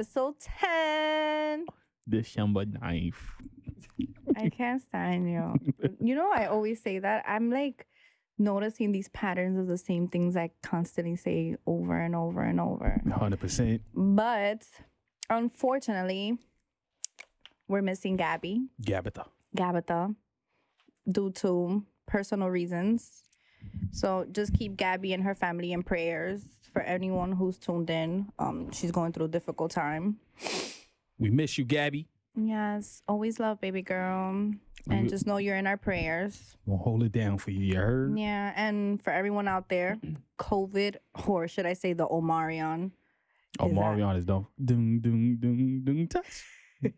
episode 10. December 9th. I can't stand you. You know, I always say that. I'm like noticing these patterns of the same things I constantly say over and over and over. 100%. But unfortunately, we're missing Gabitha, due to personal reasons. So just keep Gabby and her family in prayers for anyone who's tuned in. She's going through a difficult time. We miss you, Gabby. Yes, always love, baby girl. And just know you're in our prayers. We'll hold it down for you, you heard? Yeah, and for everyone out there, COVID, or should I say the Omarion. Omarion is done. Dung, dung, dung, dung, touch.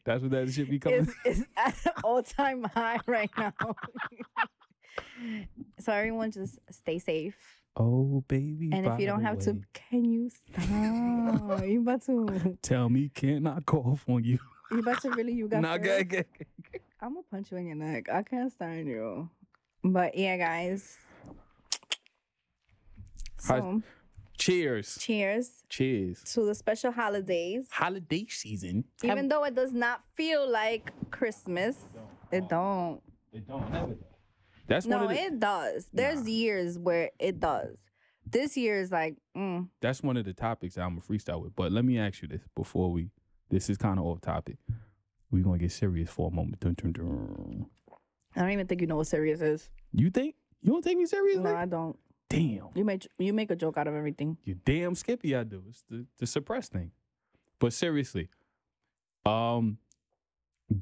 That's what that shit be coming. It's at an all-time high right now. So everyone just stay safe. Oh, baby. And if you don't have to, can you stop? You about to tell me, can I cough on you? You about to really, you got nah, good. I'm gonna punch you in your neck. I can't stand you. But yeah, guys. So cheers to the special holidays. Holiday season. Even though it does not feel like Christmas, it don't. It don't. Never does. That's no, it does. There's years where it does. This year is like, That's one of the topics that I'm gonna freestyle with. But let me ask you this before we. This is kind of off topic. We're gonna get serious for a moment. Dun, dun, dun. I don't even think you know what serious is. You think? You don't take me serious? No, I don't. Damn. You make a joke out of everything. You damn Skippy, I do. It's the suppressed thing. But seriously, do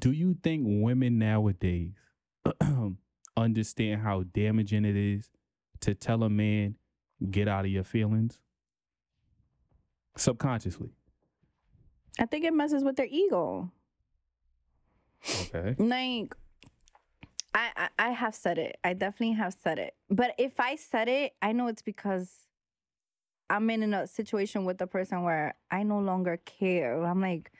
you think women nowadays understand how damaging it is to tell a man, get out of your feelings? Subconsciously. I think it messes with their ego. Okay. Like, I have said it. I definitely have said it. But if I said it, I know it's because I'm in a situation with the person where I no longer care. I'm like,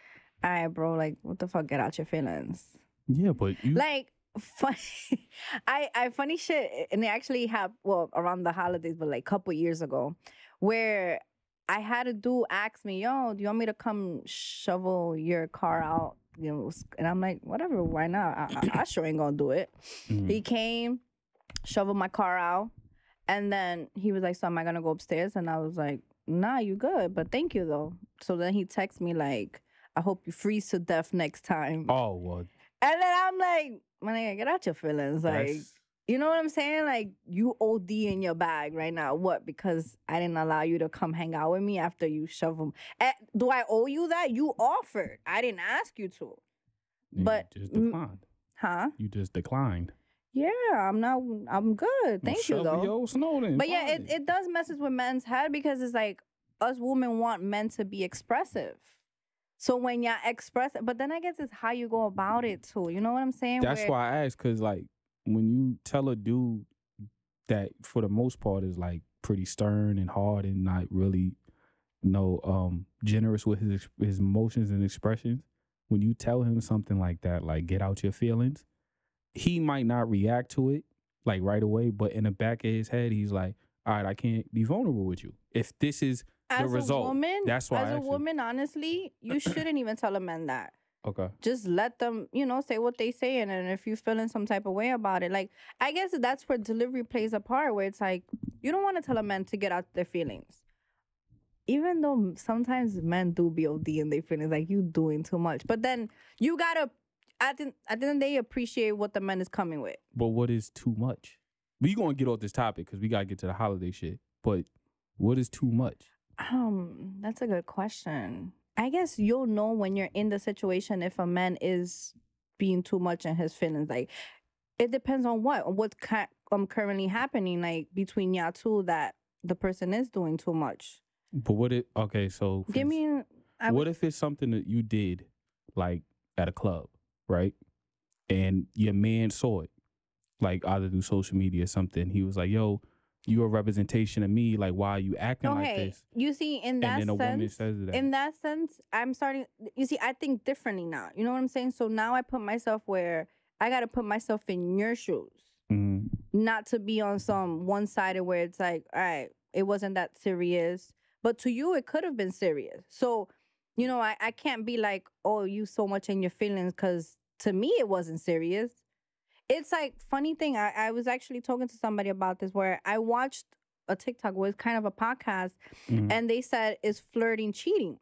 all right, bro, like, what the fuck? Get out your feelings. Yeah, but you... Like, funny, I funny shit, and it actually happened, well, around the holidays, but like a couple years ago, where I had a dude ask me, yo, do you want me to come shovel your car out? You know, and I'm like, whatever, why not? I sure ain't gonna do it. Mm-hmm. He came, shoveled my car out, and then he was like, so am I gonna go upstairs? And I was like, nah, you good, but thank you though. So then he texted me like, I hope you freeze to death next time. Oh, what? And then I'm like, man, get out your feelings. Like, you know what I'm saying? Like, you OD in your bag right now. What? Because I didn't allow you to come hang out with me after you shovel. Do I owe you that? You offered. I didn't ask you to. But you just declined. Huh? You just declined. Yeah, I'm good. Thank you, though. Yo, Snowden, but yeah, it does messes with men's head because it's like us women want men to be expressive. So when y'all express it, but then I guess it's how you go about it too. You know what I'm saying? That's why I asked, because like when you tell a dude that for the most part is like pretty stern and hard and not really generous with his emotions and expressions, when you tell him something like that, like get out your feelings, he might not react to it like right away, but in the back of his head, he's like, all right, I can't be vulnerable with you. If this is the result, that's why. As a woman, honestly, you shouldn't even tell a man that. Okay. Just let them, say what they say, and if you're feeling some type of way about it, like, I guess that's where delivery plays a part, where it's like, you don't want to tell a man to get out their feelings. Even though sometimes men do be OD in their feelings, like, you doing too much. But then you gotta, at the end of the day, appreciate what the man is coming with. But what is too much? We gonna get off this topic because we gotta get to the holiday shit. But what is too much? That's a good question. I guess you'll know when you're in the situation if a man is being too much in his feelings. Like, it depends on what's currently happening, like, between y'all two, that the person is doing too much. But what if, okay, so what if it's something that you did, like, at a club, right? And your man saw it, like, either through social media or something. He was like, yo, you're a representation of me. Like, why are you acting like this? You see, in that sense, woman says that. In that sense, I'm starting. You see, I think differently now. You know what I'm saying? So now I put myself where I got to put myself in your shoes, not to be on some one-sided where it's like, all right, it wasn't that serious, but to you it could have been serious. So you know, I can't be like, oh, you so much in your feelings, because to me it wasn't serious. It's like, funny thing, I was actually talking to somebody about this, where I watched a TikTok was kind of a podcast, and they said, is flirting cheating?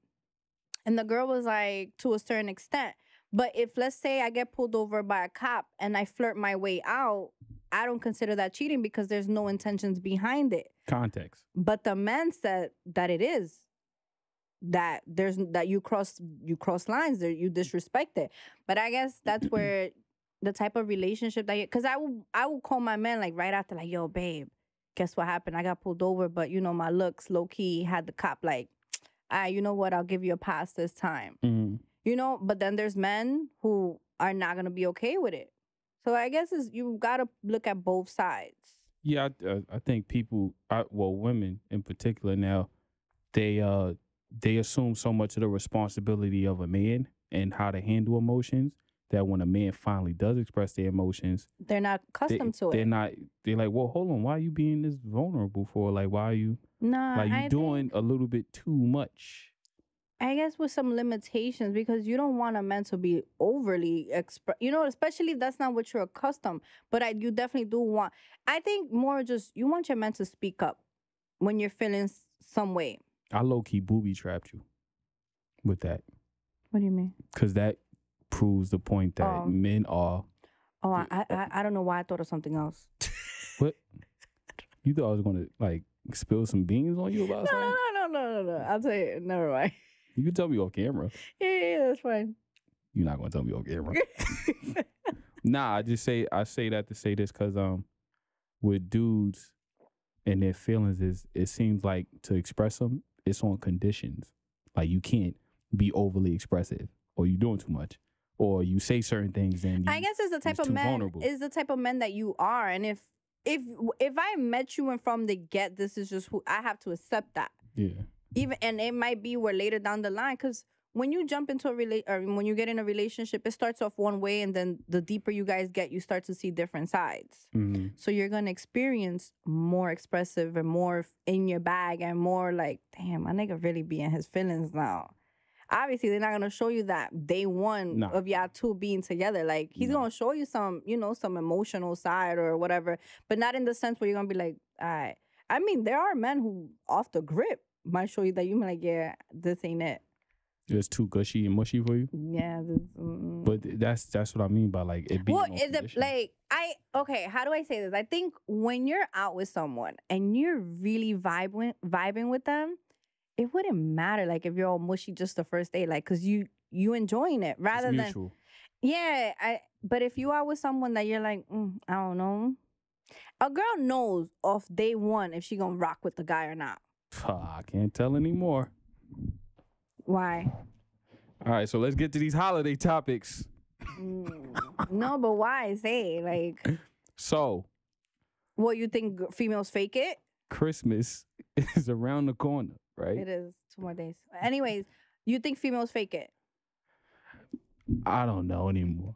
And the girl was like, to a certain extent. But if, let's say, I get pulled over by a cop and I flirt my way out, I don't consider that cheating because there's no intentions behind it. Context. But the man said that it is. That there's that you cross lines, that you disrespect it. But I guess that's where the type of relationship that, because I will call my man like right after, like, yo, babe, guess what happened? I got pulled over, but you know, my looks low key had the cop like, you know what? I'll give you a pass this time. You know, but then there's men who are not gonna be okay with it. So I guess you gotta look at both sides. Yeah, I think people, women in particular now, they assume so much of the responsibility of a man and how to handle emotions, that when a man finally does express their emotions, they're not accustomed to it. They're like, well, hold on, why are you being this vulnerable for? Like, why are you, you doing a little bit too much? I guess with some limitations, because you don't want a man to be overly you know, especially if that's not what you're accustomed. But you definitely do want, I think more just, you want your man to speak up when you're feeling some way. I low-key booby trapped you with that. What do you mean? Because that proves the point that men are... Oh, I don't know why I thought of something else. What? You thought I was going to, like, spill some beans on you about something? No. I'll tell you. Never mind. You can tell me off camera. Yeah, that's fine. You're not going to tell me off camera. Nah, I say that to say this because with dudes and their feelings, it seems like to express them, it's on conditions. Like, you can't be overly expressive, or you're doing too much, or you say certain things and I guess it's the type of men is the type of men that you are. And if I met you and from the get, this is just who I have to accept that. Yeah. And it might be where later down the line, because when you jump into when you get in a relationship, it starts off one way, and then the deeper you guys get, you start to see different sides. So you're gonna experience more expressive and more in your bag, and more like, damn, my nigga really be in his feelings now. Obviously, they're not gonna show you that day one of y'all two being together. Like, he's gonna show you some, you know, some emotional side or whatever, but not in the sense where you're gonna be like, all right. I mean, there are men who off the grip might show you that you might like, yeah, this ain't it. It's too gushy and mushy for you. Yeah, but that's what I mean by like it being. Well, is it like okay? How do I say this? I think when you're out with someone and you're really vibing with them, it wouldn't matter like if you're all mushy just the first day, like, because you enjoying it rather it's than mutual. Yeah. But if you are with someone that you're like, I don't know, a girl knows off day one if she gonna rock with the guy or not. I can't tell anymore. Why? All right, so let's get to these holiday topics. No, but why? Say, like... So... What, you think females fake it? Christmas is around the corner, right? It is. 2 more days. Anyways, you think females fake it? I don't know anymore.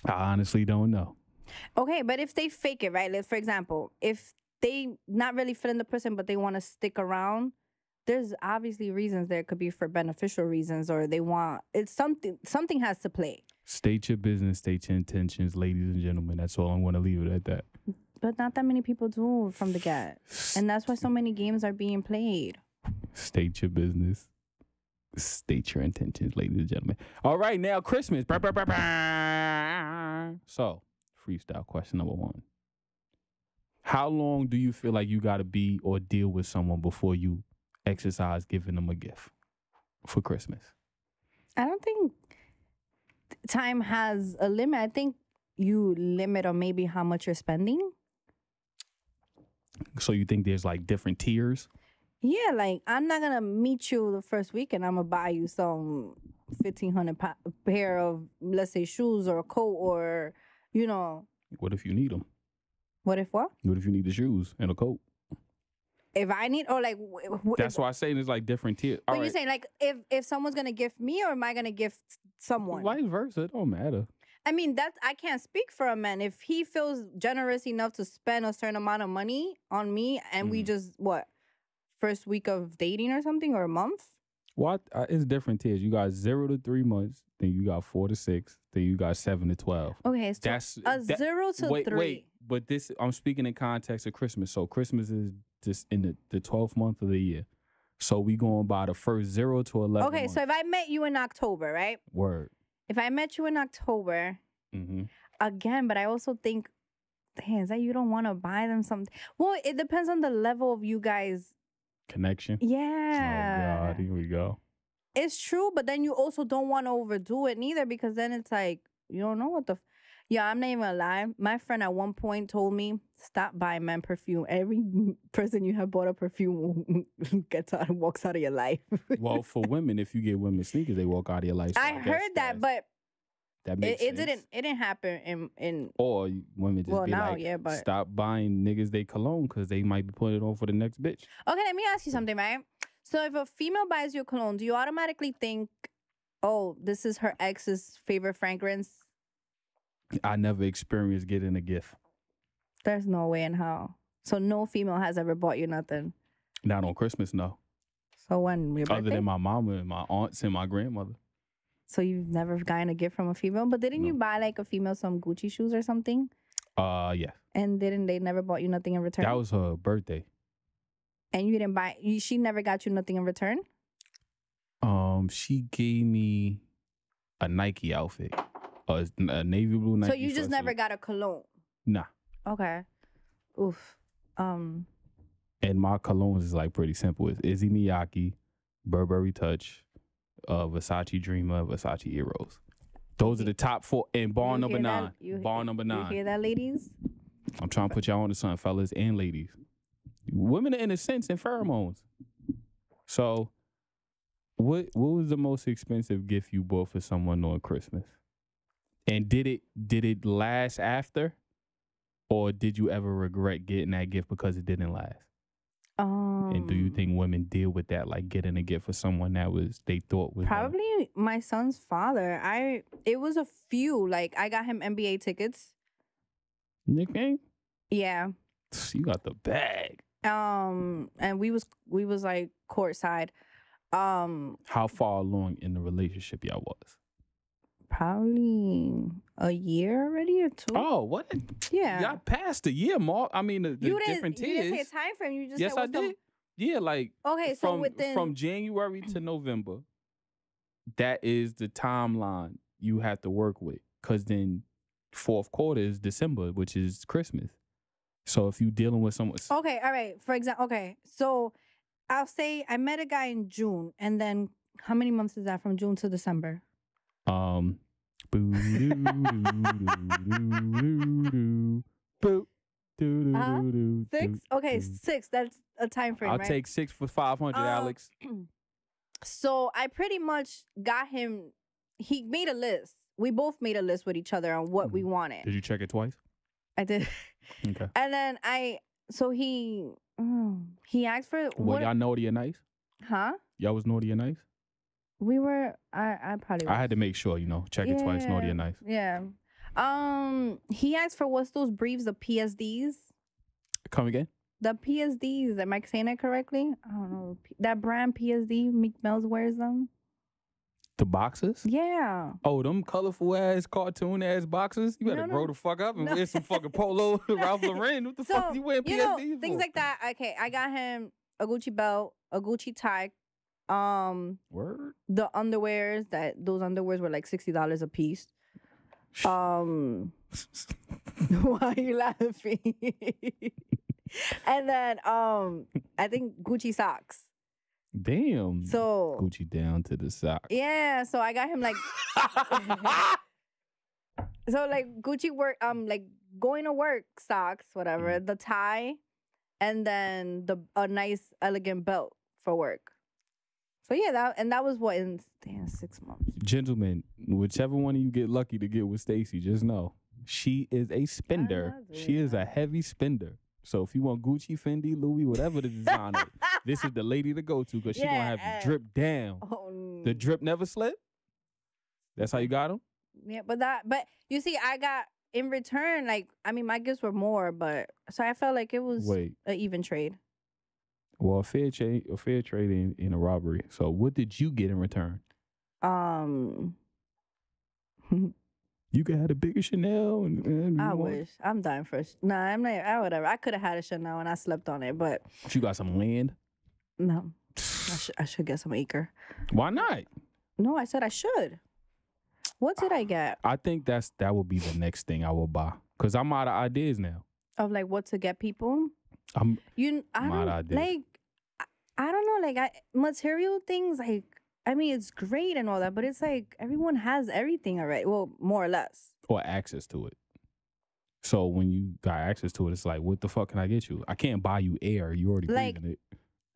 I honestly don't know. Okay, but if they fake it, right? Like, for example, if they not really feeling the person, but they want to stick around, there's obviously reasons there. It could be for beneficial reasons, or they want, it's something has to play. State your business, state your intentions, ladies and gentlemen. That's all I'm going to leave it at that. But not that many people do from the get. And that's why so many games are being played. State your business. State your intentions, ladies and gentlemen. All right, now Christmas. So, freestyle question number 1. How long do you feel like you got to be or deal with someone before you exercise giving them a gift for Christmas? I don't think time has a limit. I think you limit on maybe how much you're spending. So you think there's like different tiers? Yeah, like I'm not gonna meet you the first week and I'm gonna buy you some 1,500 pair of, let's say, shoes or a coat, or, you know. What if you need them? What if what? What if you need the shoes and a coat? If I need, or like... That's why I say there's like different tiers. But you're saying like if someone's gonna gift me, or am I gonna gift someone? Vice versa, it don't matter. I mean, I can't speak for a man. If he feels generous enough to spend a certain amount of money on me, and we just, first week of dating or something, or a month? What? It's different tiers. You got 0 to 3 months. Then you got 4 to 6. Then you got 7 to 12. Okay, so that's 0 to 3. Wait, but this I'm speaking in context of Christmas. So Christmas is just in the 12th month of the year. So we going by the first 0 to 11. Okay, months. so if I met you in October, right? Word. If I met you in October, again, but I also think, damn, is that you don't want to buy them something? Well, it depends on the level of you guys. Connection? Yeah. Oh, God, here we go. It's true, but then you also don't want to overdo it neither, because then it's like, you don't know what the... Yeah, I'm not even gonna lie. My friend at one point told me, stop buying men perfume. Every person you have bought a perfume gets out and walks out of your life. Well, for women, if you get women sneakers, they walk out of your life. So I heard that, but that makes sense. It didn't happen in or women just be now, like, yeah, but stop buying niggas they cologne because they might be putting it on for the next bitch. Okay, let me ask you something, right? So if a female buys you a cologne, do you automatically think, oh, this is her ex's favorite fragrance? I never experienced getting a gift. There's no way in hell. So no female has ever bought you nothing? Not on Christmas, no. So when? Your birthday? Other than my mama and my aunts and my grandmother. So you've never gotten a gift from a female? But didn't you buy like a female some Gucci shoes or something? Yeah. And didn't they never bought you nothing in return? That was her birthday. And you didn't buy, she never got you nothing in return? She gave me a Nike outfit. A navy blue Nike. So you just never got a cologne? Nah. Okay. Oof. And my colognes is like pretty simple. It's Izzy Miyake, Burberry Touch, Versace Dreamer, Versace Eros. Those are the top 4. And bar number 9. Bar number 9. You hear that, ladies? I'm trying to put y'all on to something, fellas and ladies. Women are in a sense in pheromones. So, what was the most expensive gift you bought for someone on Christmas? And did it last after, or did you ever regret getting that gift because it didn't last? And do you think women deal with that, like getting a gift for someone that they thought was probably my son's father? It was a few. Like I got him NBA tickets. Nickname? Yeah. You got the bag. And we was like courtside. How far along in the relationship y'all was? Probably a year already or 2. Oh, what? Yeah. Y'all passed the year mark. I mean, the different tiers. You didn't say a time frame. You just yes, said I did. Yeah, like okay. So from January to November, that is the timeline you have to work with. Because then 4th quarter is December, which is Christmas. So if you dealing with someone, okay, all right. For example, okay, so I'll say I met a guy in June, and then how many months is that from June to December? 6. Okay, 6. That's a time frame. I'll right? take 6 for 500, Alex. So I pretty much got him. He made a list. We both made a list with each other on what we wanted. Did you check it twice? I did. Okay. And then he asked for. Well, y'all naughty and nice? Huh? Y'all was naughty and nice? We were. I probably. Was. I had to make sure, check it twice, naughty and nice. Yeah. He asked for what's those briefs, the PSDs? Come again? The PSDs. Am I saying that correctly? I don't know. That brand PSD, Meek Mills wears them. The boxes? Yeah. Oh, them colorful ass, cartoon ass boxes? You better grow the fuck up and wear some fucking polo Ralph Lauren. What the fuck you wearing PSDs for? Things like that. Okay, I got him a Gucci belt, a Gucci tie. Word? The underwears, those underwears were like $60 a piece. Why are you laughing? And then I think Gucci socks. Damn. So Gucci down to the socks. Yeah, so I got him like so like Gucci work like going to work socks, whatever, the tie, and then a nice elegant belt for work. So yeah, that was what in 6 months. Gentlemen, whichever one of you get lucky to get with Stacy, just know she is a spender. She is a heavy spender. So if you want Gucci, Fendi, Louis, whatever the designer, this is the lady to go to because she's gonna have you drip down. The drip never slip. That's how you got them. Yeah, but you see, I got in return, like, I mean, my gifts were more, but so I felt like it was an even trade. Well, a fair trade in a robbery. So what did you get in return? You could have a bigger Chanel. And I wish. I'm dying first. Nah, I'm not. Whatever. I could have had a Chanel and I slept on it, but you got some land. No, I should get some acre. Why not? No, I said I should. What did I get? I think that would be the next thing I will buy because I'm out of ideas now. Of like what to get people. I don't like. I don't know. Like material things. Like I mean, it's great and all that, but it's like everyone has everything already. Well, more or less. Or access to it. So when you got access to it, it's like, what the fuck can I get you? I can't buy you air. You already breathing it.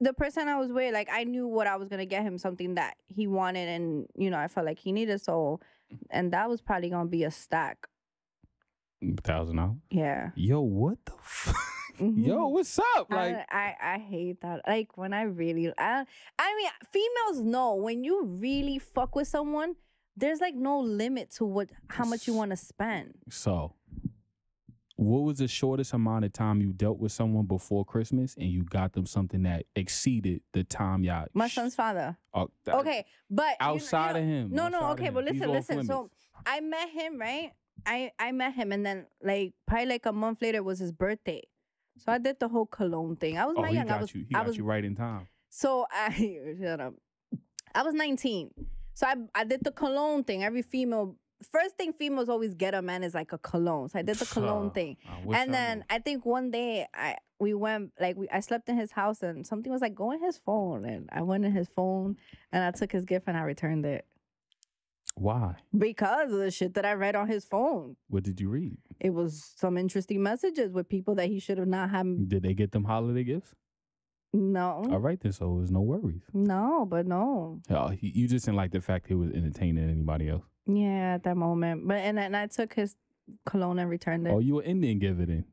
The person I was with, like, I knew what I was going to get him, something that he wanted and, you know, I felt like he needed. So, and that was probably going to be a stack. $1,000? Yeah. Yo, what the fuck? Yo, what's up? Like, I hate that. Like, when I mean, females know when you really fuck with someone, there's like no limit to how much you want to spend. So, what was the shortest amount of time you dealt with someone before Christmas and you got them something that exceeded the time y'all... My son's father. Okay, but... Outside of him. No, okay, but listen. So, I met him, right? I met him and then, like, probably like a month later was his birthday. So, I did the whole cologne thing. I was young. He got you right in time. So, shut up. I was 19. So, I did the cologne thing. Every female... First thing females always get a man is like a cologne. So I did the cologne thing. And then I think one day I slept in his house and something was like, go in his phone. And I went in his phone and I took his gift and I returned it. Why? Because of the shit that I read on his phone. What did you read? It was some interesting messages with people that he should have not had. Did they get them holiday gifts? No. All right then, so it was no worries. No, but no. You just didn't like the fact he was entertaining anybody else. Yeah, at that moment. But and I took his cologne and returned it. Oh, you were Indian give it in.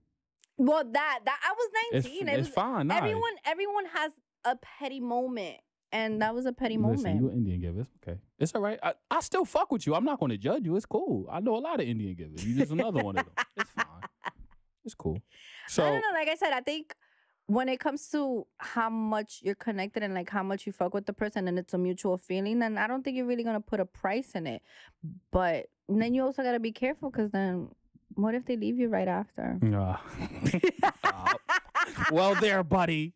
Well, that I was 19. It's fine. Nah. Everyone has a petty moment. And that was a petty moment. Listen, you an Indian giver. It's okay. It's all right. I still fuck with you. I'm not going to judge you. It's cool. I know a lot of Indian givers. You just another one of them. It's fine. It's cool. So I don't know. Like I said, I think when it comes to how much you're connected and like how much you fuck with the person and it's a mutual feeling, then I don't think you're really going to put a price in it. But then you also got to be careful because then what if they leave you right after? Well, there, buddy.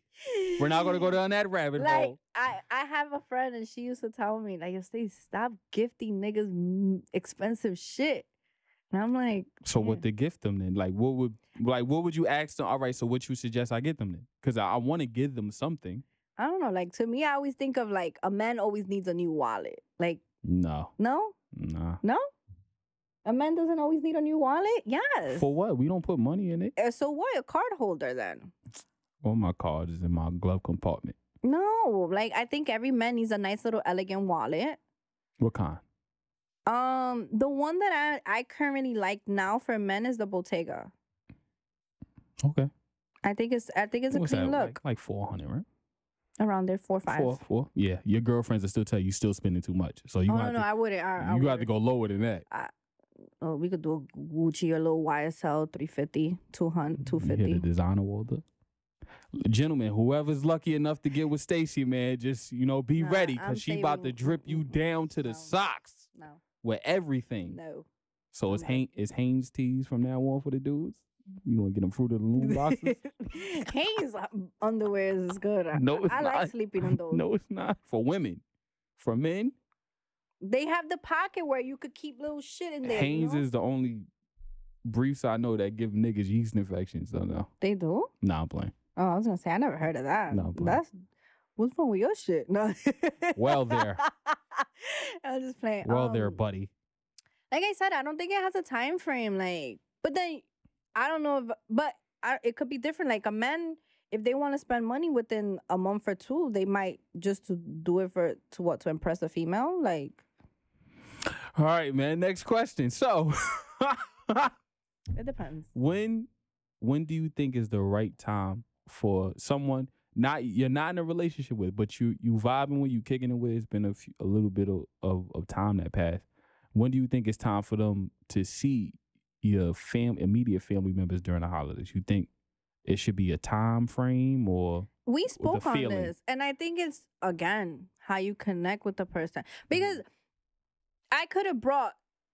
We're not going to go down that rabbit hole. I have a friend and she used to tell me, like, stop gifting niggas expensive shit. And I'm like, so what to gift them then? Like, what would you ask them? All right, so what you suggest I get them then? Because I want to give them something. I don't know. Like, to me, I always think of like a man always needs a new wallet. Like, no. No? Nah. No? A man doesn't always need a new wallet? Yes. For what? We don't put money in it. So what? A card holder then? Well, my card is in my glove compartment. No. Like, I think every man needs a nice little elegant wallet. What kind? The one that I currently like now for men is the Bottega. Okay. I think it's a clean look. Like 400, right? Around there, 4 or 5. 4. Yeah, your girlfriends will still tell you still spending too much. So you I wouldn't. You got to go lower than that. We could do a Gucci or a little YSL 350, 200, 250. You hit a designer Walter. Gentlemen, whoever's lucky enough to get with Stacy, man, just be ready because she about to drip you down to the socks. No. With everything. No. So it's Hanes tees from now on for the dudes? You gonna get them Fruit of the Loom boxes? Hanes underwear is good. No, it's not. I like sleeping on those. No, it's not. For women. For men, they have the pocket where you could keep little shit in there. Hanes is the only briefs I know that give niggas yeast infections. So no. They do? Nah, I'm playing. Oh, I was gonna say I never heard of that. No, I'm playing. What's wrong with your shit? No. Well, there. I was just playing. Well, there, buddy. Like I said, I don't think it has a time frame. Like, but then I don't know it could be different. Like a man, if they want to spend money within a month or two, they might just to do it to impress a female. Like, all right, man. Next question. So, it depends. When do you think is the right time for someone? You're not in a relationship with, but you vibing with, you kicking it with. It's been a little bit of time that passed. When do you think it's time for them to see your immediate family members during the holidays? You think it should be a time frame or we spoke on this, and I think it's again how you connect with the person, because I could have brought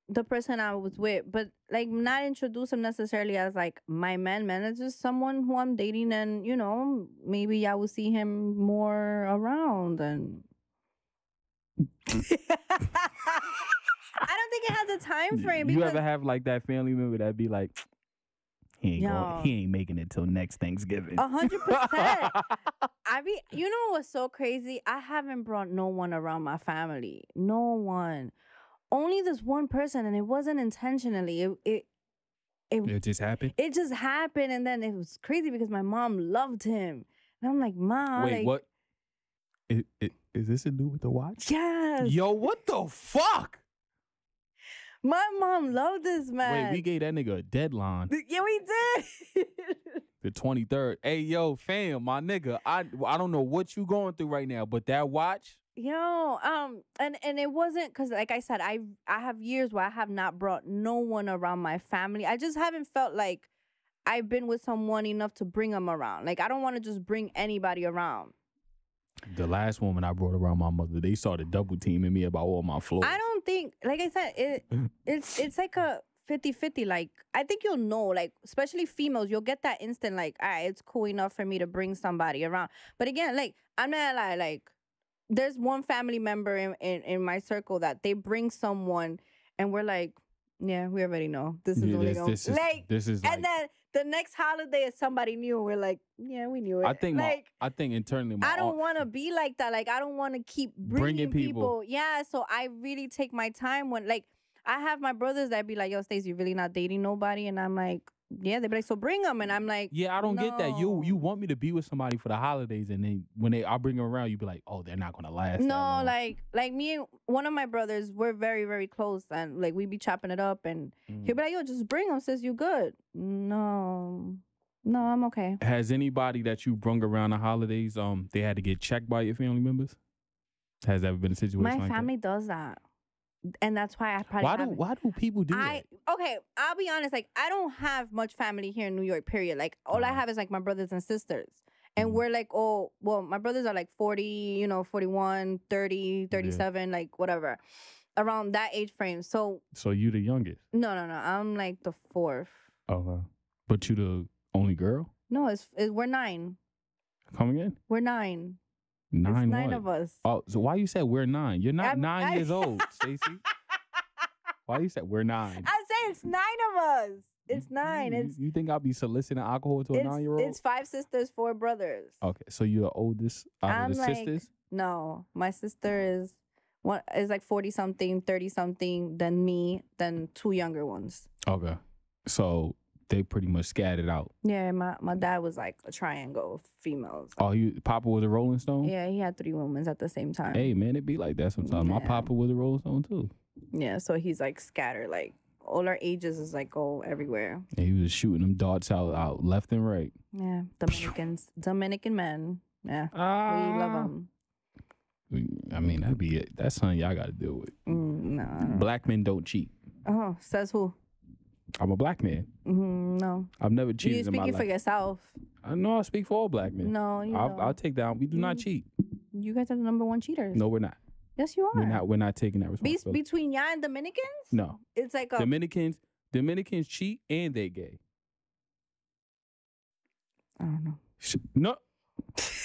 the person I was with, but like not introduce him necessarily as like my man. It's just someone who I'm dating, and you know, maybe I will see him more around. And I don't think it has a time frame. You ever have like that family member that be like, he ain't making it till next Thanksgiving? 100%. You know what's so crazy? I haven't brought no one around my family. No one. Only this one person, and it wasn't intentionally. It just happened? It just happened, and then it was crazy because my mom loved him. And I'm like, Mom. Wait, what? Is this a do with the watch? Yes. Yo, what the fuck? My mom loved this man. Wait, we gave that nigga a deadline. Yeah, we did. The 23rd. Hey, yo, fam, my nigga, I don't know what you going through right now, but that watch... Yo, and it wasn't because, like I said, I have years where I have not brought no one around my family. I just haven't felt like I've been with someone enough to bring them around. Like, I don't want to just bring anybody around. The last woman I brought around my mother, they started double teaming me about all my flaws. I don't think, like I said, it's like a 50-50. Like, I think you'll know, like, especially females, you'll get that instant, like, all right, it's cool enough for me to bring somebody around. But again, like, I'm not like, there's one family member in my circle that they bring someone and we're like, yeah, we already know. This is only going to... And then the next holiday is somebody new and we're like, yeah, we knew it. I think internally I don't want to be like that. Like, I don't want to keep bringing people. Yeah, so I really take my time when, like, I have my brothers that be like, yo, Stacey, you really not dating nobody? And I'm like, yeah, they be like, so bring them. And I'm like, yeah, I don't get that. You want me to be with somebody for the holidays, and then when I bring them around, you be like, oh, they're not gonna last. No, that long. like me and one of my brothers, we're very, very close, and like we be chopping it up, and he'll be like, yo, just bring them, sis, you good? No, I'm okay. Has anybody that you brung around the holidays, they had to get checked by your family members? Has that ever been a situation like that? My family does that. And that's why I probably why do people do that? Okay, I'll be honest. Like, I don't have much family here in New York, period. Like, all I have is, like, my brothers and sisters. And we're, like, oh, well, my brothers are, like, 40, 41, 30, 37, like, whatever. Around that age frame. So you the youngest? No. I'm, like, the fourth. Okay. But you the only girl? No, we're 9. Come again? We're 9. 9 it's 9 of us. Oh, so why you said we're 9? You're not 9 years old, Stacey. Why you said we're 9? I said it's 9 of us. It's 9. You think I'll be soliciting alcohol to a 9-year-old? It's 5 sisters, 4 brothers. Okay, so you're the oldest out of the sisters? No, my sister is like 40-something, 30-something, then me, then 2 younger ones. Okay, so they pretty much scattered out. Yeah, my dad was like a triangle of females. Oh, Papa was a Rolling Stone? Yeah, he had 3 women at the same time. Hey, man, it be like that sometimes. Yeah. My Papa was a Rolling Stone, too. Yeah, so he's like scattered. Like, all our ages is like go everywhere. Yeah, he was shooting them darts out left and right. Yeah, Dominican men. Yeah, we love them. I mean, that'd be it. That's something y'all got to deal with. No. Black men don't cheat. Oh, says who? I'm a black man. No. I've never cheated in my life. You're speaking for yourself. I know I speak for all black men. No, you don't. I'll take that. We do not cheat. You guys are the #1 cheaters. No, we're not. Yes, you are. We're not taking that responsibility. Between y'all and Dominicans? No. It's like a... Dominicans cheat and they gay. I don't know. No.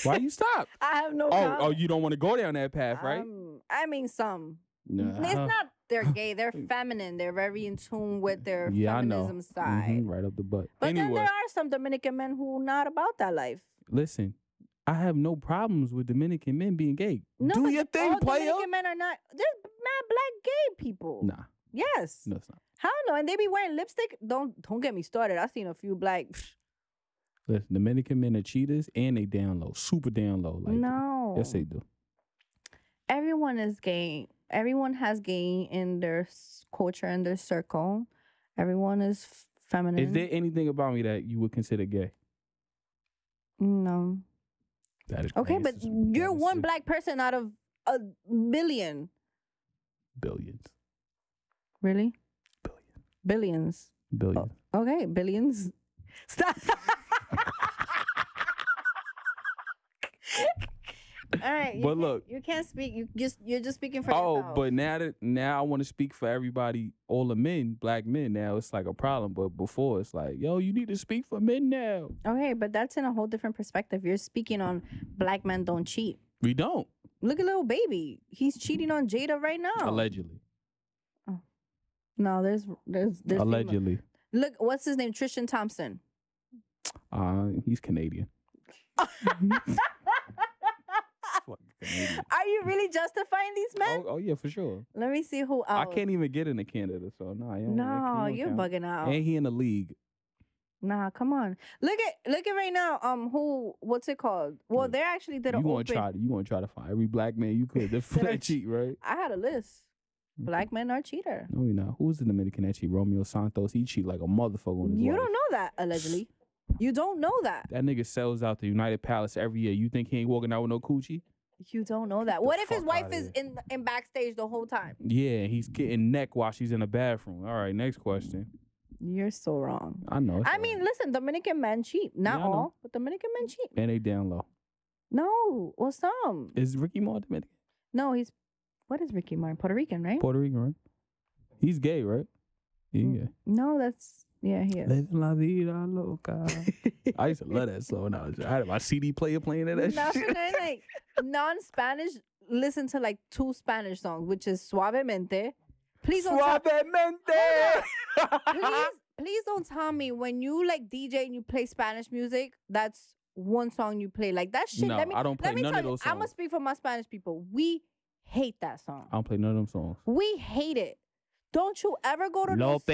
Why you stop? I have no comment. Oh, you don't want to go down that path, right? I mean, some. Nah. It's not they're gay. They're feminine. They're very in tune with their feminism side. Right up the butt. But anyway, then there are some Dominican men who are not about that life. Listen, I have no problems with Dominican men being gay. No, do your thing, player. Dominican men are not. There's mad black gay people. Nah. Yes. No, it's not. How no? And they be wearing lipstick. Don't get me started. I've seen a few black. Listen, Dominican men are cheaters and they down low, super down low. Like no. Yes, they do. Everyone is gay. Everyone has gay in their culture and their circle. Everyone is feminine. Is there anything about me that you would consider gay? No. That is okay, but you're one black person out of a billion. Billions. Really? Billions. Oh, okay, billions. Stop. All right, but look, you can't speak. You're just speaking for yourself. Oh, but now I want to speak for everybody, all the men, black men. Now it's like a problem, but before it's like, yo, you need to speak for men now. Okay, but that's in a whole different perspective. You're speaking on black men don't cheat. We don't. Look at little baby. He's cheating on Jada right now. Allegedly. Oh. No, there's allegedly. Look, what's his name? Tristan Thompson. He's Canadian. Are you really justifying these men? Oh yeah, for sure. Let me see who else. I can't even get into Canada, so no, you're bugging out. And he in the league. Nah, come on. Look at right now. What's it called? Well, they actually did You gonna try to find every black man you could that cheat, right? I had a list. Black men are cheater. No, we not. Who's the Dominican that cheat? Romeo Santos. He cheat like a motherfucker on his wife. Don't know that, allegedly. You don't know that. That nigga sells out the United Palace every year. You think he ain't walking out with no coochie? You don't know that. What if his wife is in backstage the whole time? Yeah, he's getting neck while she's in the bathroom. All right, next question. You're so wrong. I know. I mean, listen, Dominican men cheat. Not all, but Dominican men cheat. And they down low. No, well, some. Is Ricky Moore Dominican? No, what is Ricky Moore? Puerto Rican, right? Puerto Rican, right? He's gay, right? Yeah. No, he is. Living la vida loca. I used to love that song. I had my CD player playing that shit. Like non-Spanish, listen to like 2 Spanish songs, which is Suavemente. Please don't Suavemente. Please don't tell me when you like DJ and you play Spanish music, that's one song you play. Like that shit. No, I don't play none of those songs. I'm gonna speak for my Spanish people. We hate that song. I don't play none of them songs. We hate it. Don't you ever go to a spot?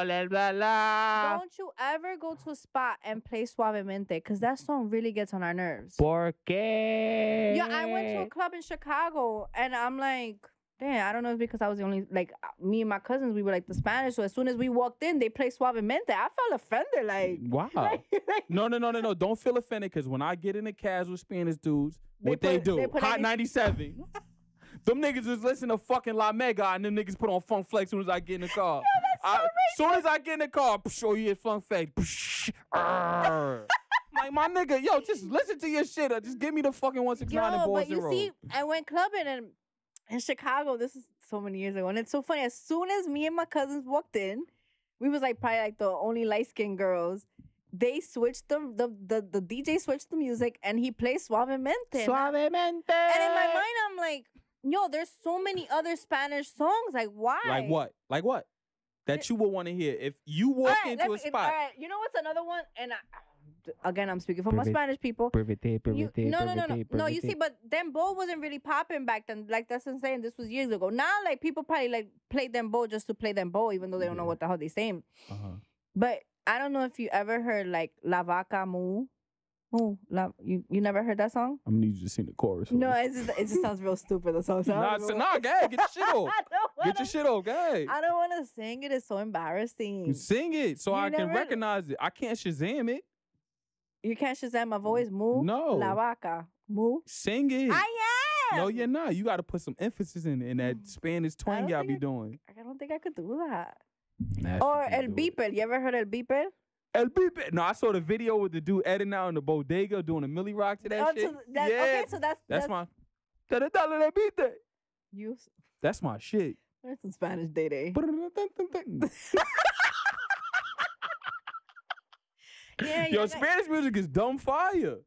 Don't you ever go to a spot and play Suavemente, because that song really gets on our nerves. ¿Por qué? Yeah, I went to a club in Chicago and I'm like, damn, I don't know if it's because I was the only, like, me and my cousins, we were like the Spanish. So as soon as we walked in, they played Suavemente. I felt offended. Like, wow. No. Don't feel offended, because when I get in the cabs with Spanish dudes, they do? Hot 97. Them niggas was listening to fucking La Mega, and them niggas put on Funk Flex as soon as I get in the car. Yo, that's so as soon as I get in the car, show you Funk Flex. Like, my nigga, yo, just listen to your shit. Or just give me the fucking 169 and Boston Road. But you see, I went clubbing in Chicago. This is so many years ago, and it's so funny. As soon as me and my cousins walked in, we was like probably like the only light-skinned girls. They switched the DJ switched the music, and he played Suavemente. Suavemente. And in my mind, I'm like, yo, there's so many other Spanish songs. Like, why? Like what? That you would want to hear if you walk into a spot. All right, you know what's another one? And again, I'm speaking for my Spanish people. No, you see, but Dembow wasn't really popping back then. Like, that's what I'm saying. This was years ago. Now, like, people probably, like, play Dembow just to play Dembow, even though they don't know what the hell they're saying. But I don't know if you ever heard, like, La Vaca Mu. Oh, you never heard that song? I'm gonna need you to sing the chorus. No, it just sounds real stupid. The song. Nah, go ahead, get your shit off. Get your shit off, go ahead. I don't want to sing it. It's so embarrassing. You sing it so I can recognize it. I can't Shazam it. You can't Shazam my voice? Mu? No. La Vaca. Mu? Sing it. I am. No, you're not. You got to put some emphasis in that Spanish twang y'all be doing. I don't think I could do that. Nah, or El Beeper. You ever heard El Beeper? El Beeper. No, I saw the video with the dude editing out in the bodega doing a Millie Rock to that shit. Okay, so that's my. You. That's my shit. There's some Spanish day. Yo, Spanish music is dumb fire.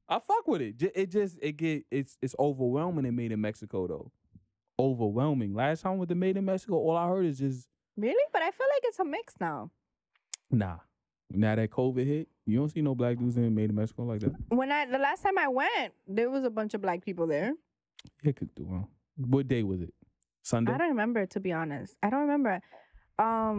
I fuck with it. It's overwhelming in Made in Mexico though. Overwhelming. Last time with the Made in Mexico, all I heard is just. Really? But I feel like it's a mix now. Nah. Now that COVID hit, you don't see no black dudes in Made in Mexico like that. The last time I went, there was a bunch of black people there. Yeah, could do. What day was it? Sunday? I don't remember, to be honest. I don't remember. I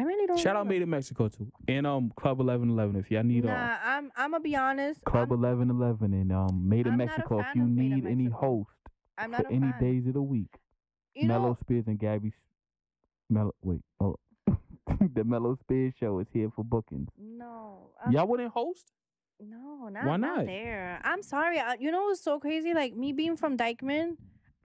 really don't. Shout out Made in Mexico too, and Club 1111 if y'all need. I'm gonna be honest. Club 1111 and Made in Mexico if you need any host for any days of the week. Mellow Spears and Gabby. The Mellow Spears show is here for bookings. No. Y'all wouldn't host? No, not there. I'm sorry. You know what's so crazy? Like, me being from Dykeman,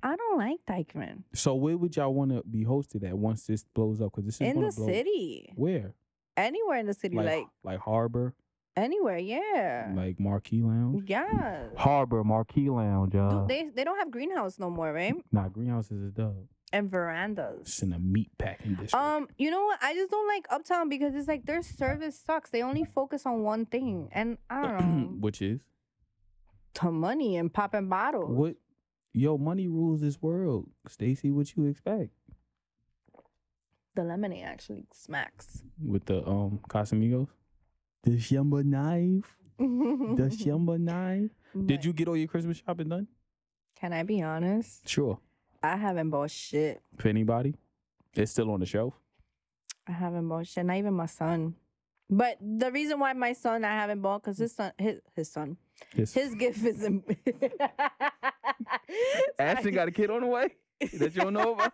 I don't like Dykeman. So where would y'all want to be hosted at once this blows up? Because this is in the city. Where? Anywhere in the city. Like Harbor? Anywhere, yeah. Like Marquee Lounge? Yeah. Harbor, Marquee Lounge. They don't have greenhouse no more, right? Nah, greenhouses is dope. And verandas. It's in a meat packing district. You know what? I just don't like Uptown because it's like their service sucks. They only focus on one thing. And I don't know. Which is? To money and popping bottles. What? Yo, money rules this world. Stacy, what you expect? The lemonade actually smacks. With the Casamigos? The Shamba knife. The Shamba knife. Did you get all your Christmas shopping done? Can I be honest? Sure. I haven't bought shit. For anybody? It's still on the shelf? I haven't bought shit. Not even my son. But the reason why my son I haven't bought, because his gift is in... Ashton got a kid on the way that you don't know about?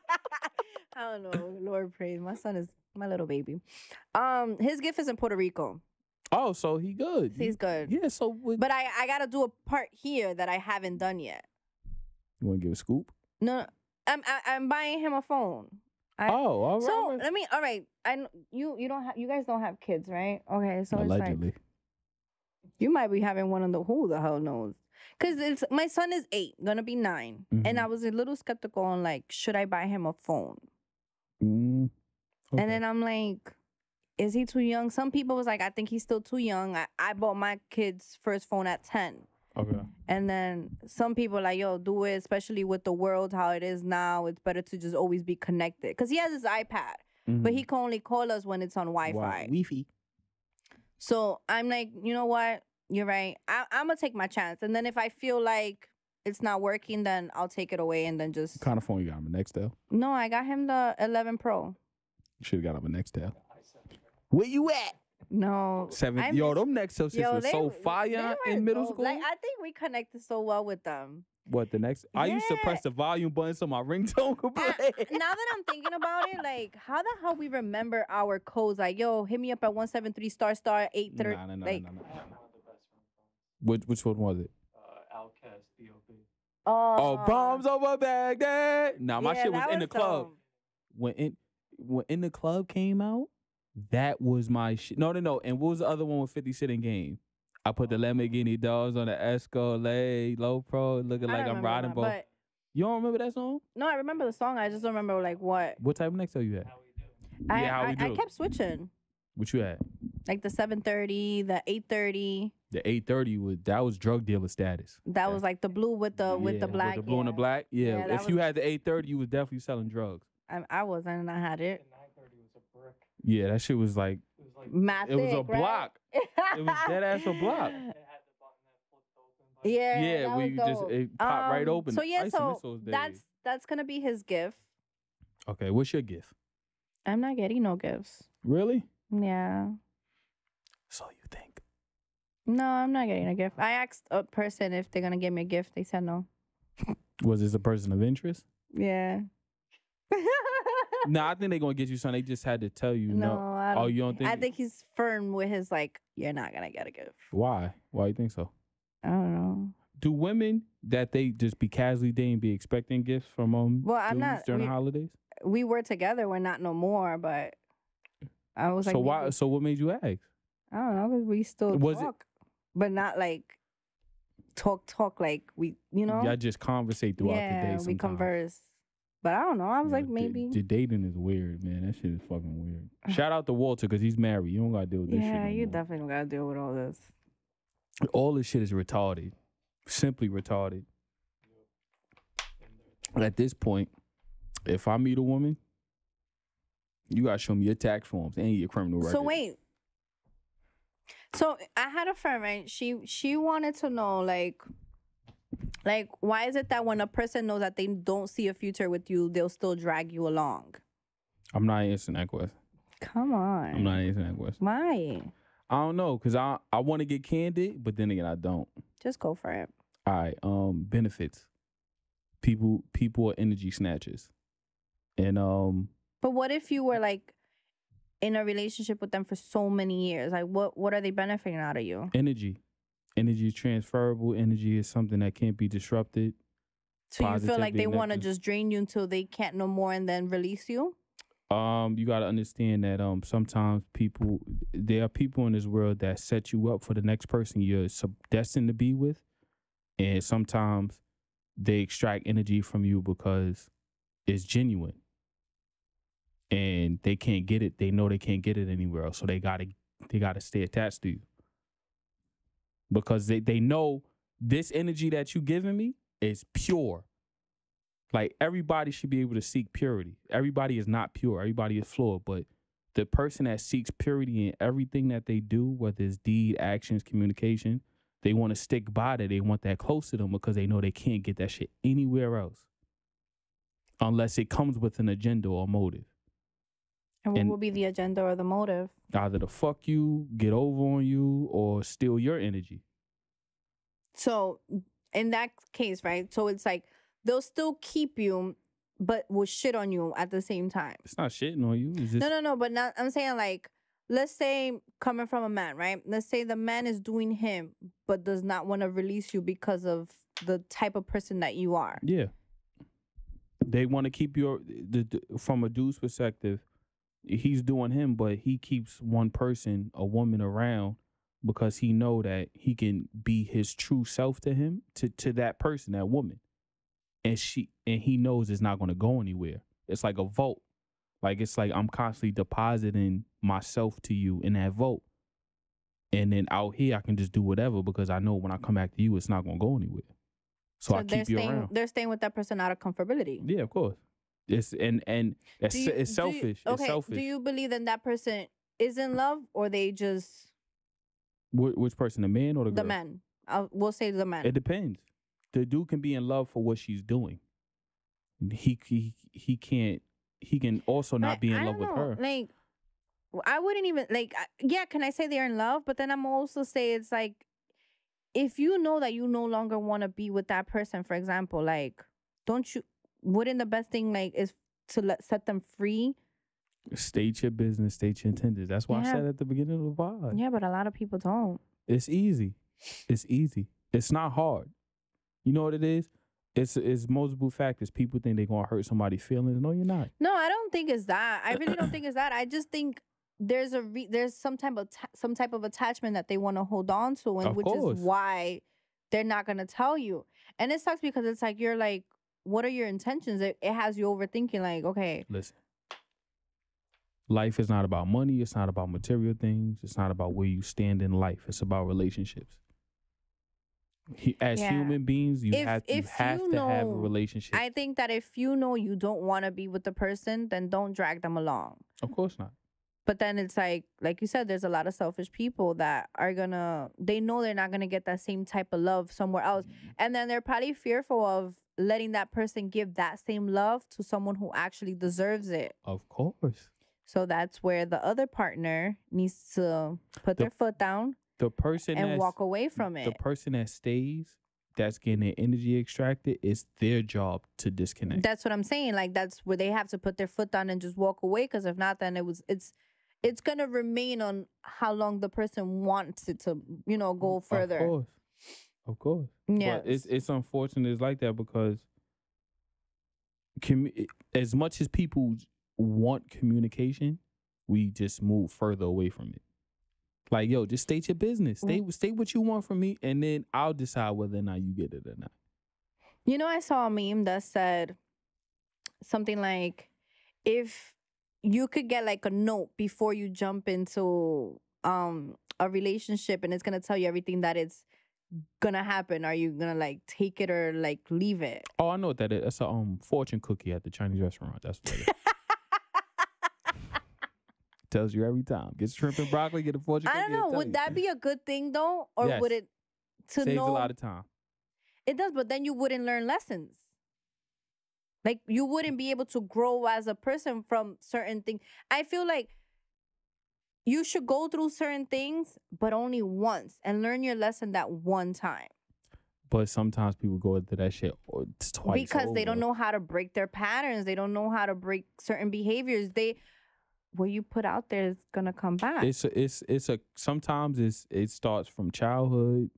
I don't know. Lord praise. My son is my little baby. His gift is in Puerto Rico. Oh, so he good. He's good. Yeah, so... But I got to do a part here that I haven't done yet. You want to give a scoop? No, I'm buying him a phone. All right. So all right. You guys don't have kids, right? Okay, so allegedly. It's like, you might be having one of the who the hell knows? Because my son is 8, gonna be 9, and I was a little skeptical on like, should I buy him a phone? Okay. And then I'm like, is he too young? Some people was like, I think he's still too young. I bought my kid's first phone at 10. Okay. And then some people are like, yo, do it, especially with the world how it is now. It's better to just always be connected. Because he has his iPad, but he can only call us when it's on Wi-Fi. Wi-Fi. So I'm like, you know what? You're right. I'm going to take my chance. And then if I feel like it's not working, then I'll take it away and then just... What kind of phone you got him? A Nextel? No, I got him the 11 Pro. You should have got him a Nextel. Where you at? No. 7. Yo, them Nextel shits were so fire in middle school. Like, I think we connected so well with them. What, the next? Yeah. I used to press the volume button so my ringtone could play. Now that I'm thinking about it, like, how the hell we remember our codes? Like, yo, hit me up at 173 ** 830. No. Which one was it? Outcast, B.O.B. Oh, bombs over Baghdad. Nah, my shit was in the club. Dumb. When In the Club came out, that was my shit. No. And what was the other one with 50 Cent in Game? I put the Lamborghini doors on the Escalade, low pro, looking like I'm riding both. You don't remember that song? No, I remember the song. I just don't remember like what. What type of Nextel you had? How we do. I kept switching. What you had? Like the 730, the 830. The 830 was drug dealer status. That was like the blue with the black. With the blue and the black. Yeah. If you had the 830, you was definitely selling drugs. I wasn't, and I had it. The 930 was a brick. Yeah, that shit was like. Math. It was a block. It was dead ass a block. It had the button that flipped open. Yeah, we just it popped right open. So yeah, so that's gonna be his gift. Okay, what's your gift? I'm not getting no gifts. Really? Yeah. So you think? No, I'm not getting a gift. I asked a person if they're gonna give me a gift. They said no. Was this a person of interest? Yeah. No, I think they're gonna get you something. They just had to tell you no. I don't. Oh, you don't think? I think he's firm with his like, you're not gonna get a gift. Why? Why you think so? I don't know. Do women that they just be casually dating be expecting gifts from well, I'm not during the holidays? We were together. We're not no more. But I was like, so why? So what made you ask? I don't know, because we still talk, but not like talk like we, you know. Y'all just conversate throughout the day. Sometimes. We converse. But I don't know. I was like, maybe. The dating is weird, man. That shit is fucking weird. Shout out to Walter because he's married. You don't got to deal with this shit. Yeah, you definitely don't got to deal with all this. All this shit is retarded. Simply retarded. At this point, if I meet a woman, you got to show me your tax forms and your criminal record. So wait. So I had a friend, right? She wanted to know, like, why is it that when a person knows that they don't see a future with you, they'll still drag you along? I'm not answering that question. Come on. I'm not answering that question. Why? I don't know, because I want to get candid, but then again, I don't. Just go for it. All right. Benefits. People are energy snatchers. And But what if you were like in a relationship with them for so many years? Like what are they benefiting out of you? Energy. Energy is transferable. Energy is something that can't be disrupted. So you feel like they want to just drain you until they can't no more and then release you? You got to understand that sometimes there are people in this world that set you up for the next person you're destined to be with, and sometimes they extract energy from you because it's genuine, and they can't get it. They know they can't get it anywhere else, so they gotta stay attached to you because they know this energy that you giving me is pure. Like, everybody should be able to seek purity. Everybody is not pure. Everybody is flawed. But the person that seeks purity in everything that they do, whether it's deed, actions, communication, they want to stick by that. They want that close to them because they know they can't get that shit anywhere else unless it comes with an agenda or motive. And what will be the agenda or the motive? Either to fuck you, get over on you, or steal your energy. So in that case, right? So it's like, they'll still keep you, but will shit on you at the same time. It's not shitting on you. It's just... No. But not, I'm saying, like, let's say coming from a man, right? Let's say the man is doing him, but does not want to release you because of the type of person that you are. Yeah. They want to keep from a dude's perspective, he's doing him, but he keeps one person, a woman, around because he know that he can be his true self to him, to that person, that woman. And he knows it's not going to go anywhere. It's like a vote. Like, it's like I'm constantly depositing myself to you in that vote. And then out here, I can just do whatever because I know when I come back to you, it's not going to go anywhere. So I keep you around. They're staying with that person out of comfortability. Yeah, of course. It's selfish. It's selfish. Do you believe that person is in love, or they just... Which person, the man or the girl? The man. We'll say the man. It depends. The dude can be in love for what she's doing. He can also not be in love with her. Like, I wouldn't even, like, yeah, can I say they're in love? But then I'm also say it's like, if you know that you no longer want to be with that person, for example, like, wouldn't the best thing, like, is to set them free? State your business, state your intentions. That's why I said at the beginning of the pod. Yeah, but a lot of people don't. It's easy. It's not hard. You know what it is? It's multiple factors. People think they're going to hurt somebody's feelings. No, you're not. No, I don't think it's that. I really don't think it's that. I just think there's some type of attachment that they want to hold on to, and which is why they're not going to tell you. And it sucks because it's like, you're like, what are your intentions? It has you overthinking, like, okay. Listen. Life is not about money. It's not about material things. It's not about where you stand in life. It's about relationships. As human beings, you have to have a relationship. I think that if you know you don't want to be with the person, then don't drag them along. Of course not. But then it's like you said, there's a lot of selfish people that are they know they're not gonna get that same type of love somewhere else. And then they're probably fearful of letting that person give that same love to someone who actually deserves it. Of course. So that's where the other partner needs to put their foot down. The person and walk away from it. The person that stays, that's getting their energy extracted, it's their job to disconnect. That's what I'm saying. Like, that's where they have to put their foot down and just walk away. Because if not, then it's gonna remain on how long the person wants it to, go further. Of course. Yeah. But it's unfortunate it's like that because as much as people want communication, we just move further away from it. Like, yo, just state your business. State what you want from me, and then I'll decide whether or not you get it or not. I saw a meme that said something like, if you could get like a note before you jump into a relationship, and it's gonna tell you everything that it's gonna happen, are you gonna like take it or like leave it? Oh, I know what that is. That's a fortune cookie at the Chinese restaurant. That's what it is. Tells you every time. Get shrimp and broccoli, get a fortune cookie. I don't know. Would that be a good thing though? Or would it saves a lot of time? It does, but then you wouldn't learn lessons. Like, you wouldn't be able to grow as a person from certain things. I feel like you should go through certain things, but only once, and learn your lesson that one time. But sometimes people go into that shit twice. Because they don't know how to break their patterns. They don't know how to break certain behaviors. What you put out there is gonna come back. Sometimes it starts from childhood.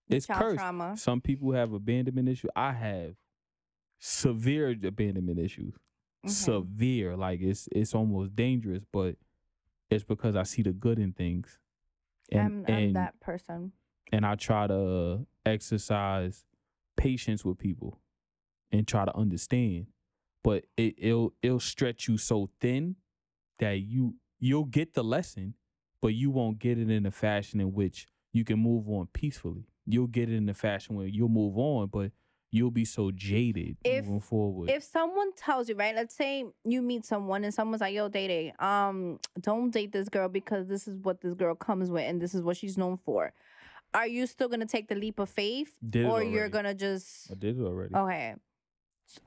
It's cursed. Trauma. Some people have abandonment issues. I have severe abandonment issues. severe. Like it's almost dangerous, but it's because I see the good in things. And I'm that person. And I try to exercise patience with people and try to understand. But it'll stretch you so thin that you'll get the lesson, but you won't get it in a fashion in which you can move on peacefully. You'll get it in a fashion where you'll move on, but you'll be so jaded moving forward. If someone tells you, right, let's say you meet someone and someone's like, yo, Day, don't date this girl because this is what this girl comes with and this is what she's known for. Are you still going to take the leap of faith? Or you're going to just... I did it already. Okay.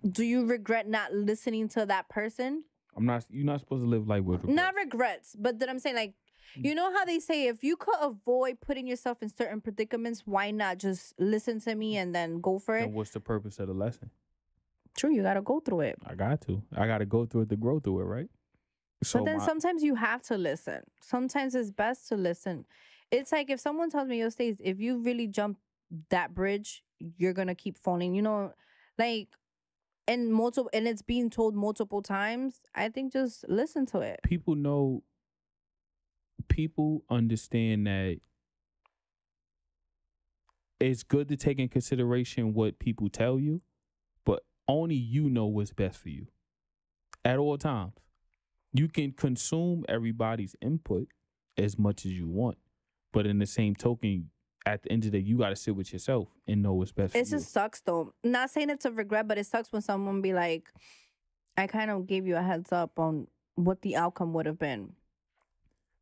Do you regret not listening to that person? You're not supposed to live life with regrets. Not regrets, but then I'm saying, like, you know how they say if you could avoid putting yourself in certain predicaments, why not just listen to me and then go for it? And what's the purpose of the lesson? True, you got to go through it. I got to go through it to grow through it, right? So but then sometimes you have to listen. Sometimes it's best to listen. It's like if someone tells me, yo, Stace, if you really jump that bridge, you're going to keep falling. You know, like, and it's being told multiple times. I think just listen to it. People understand that it's good to take in consideration what people tell you, but only you know what's best for you at all times. You can consume everybody's input as much as you want, but in the same token, at the end of the day, you got to sit with yourself and know what's best for you. It just sucks, though. Not saying it's a regret, but it sucks when someone be like, I kind of gave you a heads up on what the outcome would have been.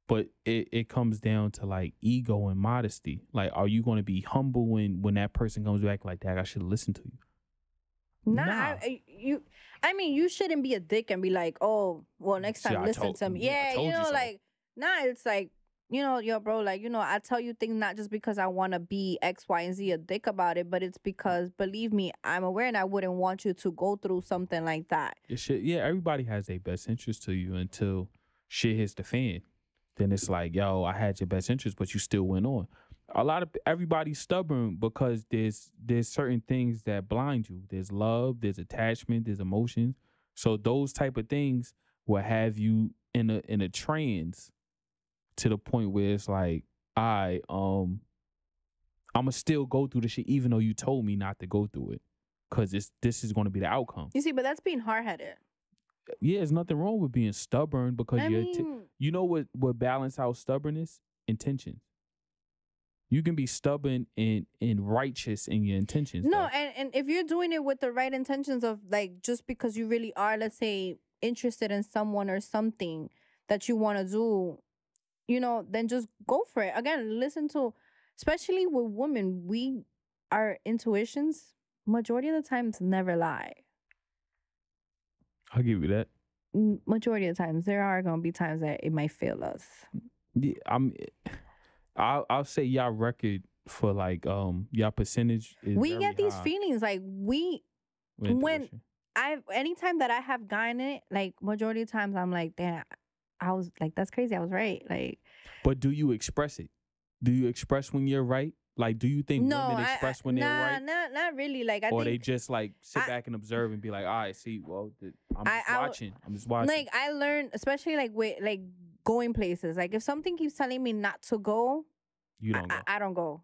But it comes down to like ego and modesty. Like, are you going to be humble when that person comes back like that? I should listen to you. Nah. I mean, you shouldn't be a dick and be like, oh, well, next time listen to me. Yeah, you know, like, nah, it's like, you know, yo, bro, like, you know, I tell you things not just because I want to be X, Y, and Z a dick about it, but it's because, believe me, I'm aware and I wouldn't want you to go through something like that. Yeah, everybody has their best interest to you until shit hits the fan. Then it's like, yo, I had your best interest, but you still went on. Everybody's stubborn because there's certain things that blind you. There's love, there's attachment, there's emotions. So those type of things will have you in a trance to the point where it's like, I'm gonna still go through the shit even though you told me not to go through it, because this is going to be the outcome. You see, but that's being hard-headed. Yeah, there's nothing wrong with being stubborn because you know what balance out stubbornness? Intentions. You can be stubborn and righteous in your intentions. No, and if you're doing it with the right intentions of like just because you really are, let's say, interested in someone or something that you want to do, you know, then just go for it. Again, listen to, especially with women, our intuitions, majority of the times never lie. I'll give you that. Majority of the times, there are gonna be times that it might fail us. Yeah, I'll say y'all record for like y'all percentage is we get these high. feelings like anytime that I have gotten it, like majority of times I'm like, damn, I was like, that's crazy, I was right. Like, but do you express it? Do you express when you're right? Like, do you think women express when they're right? Not really. Like, or they just like sit back and observe and be like, all right, see, well, I'm just watching. Like, I learned, especially like with like going places. Like, if something keeps telling me not to go, you don't go. I don't go.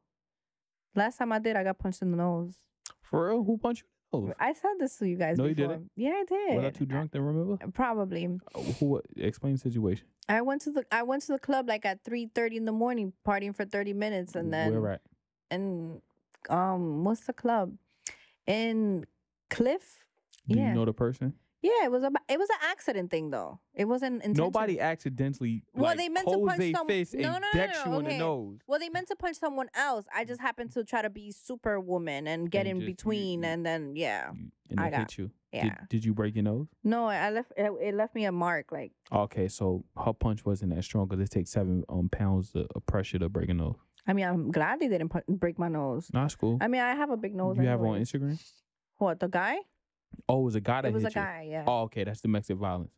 Last time I did, I got punched in the nose. For real? Who punched you in the nose? I said this to you guys. No, before. You didn't. Yeah, I did. Was I too drunk to remember? Probably. Who? Explain the situation. I went to the club like at 3:30 in the morning, partying for 30 minutes, and then where at? And what's the club? In Cliff. Do you know the person? Yeah, it was an accident thing though. It wasn't intentional. Nobody accidentally they meant to punch someone. Fist and deck you in the nose. Well, they meant to punch someone else. I just happened to try to be superwoman and get in between, and then I hit you. Yeah. Did you break your nose? No, it left me a mark. Like. Okay, so her punch wasn't that strong because it takes 7 pounds of pressure to break a nose. I mean, I'm glad they didn't break my nose. Nah, that's cool. I mean, I have a big nose. You have on Instagram? What, the guy? Oh, it was a guy that hit you? It was a guy, yeah. Oh, okay. That's domestic violence.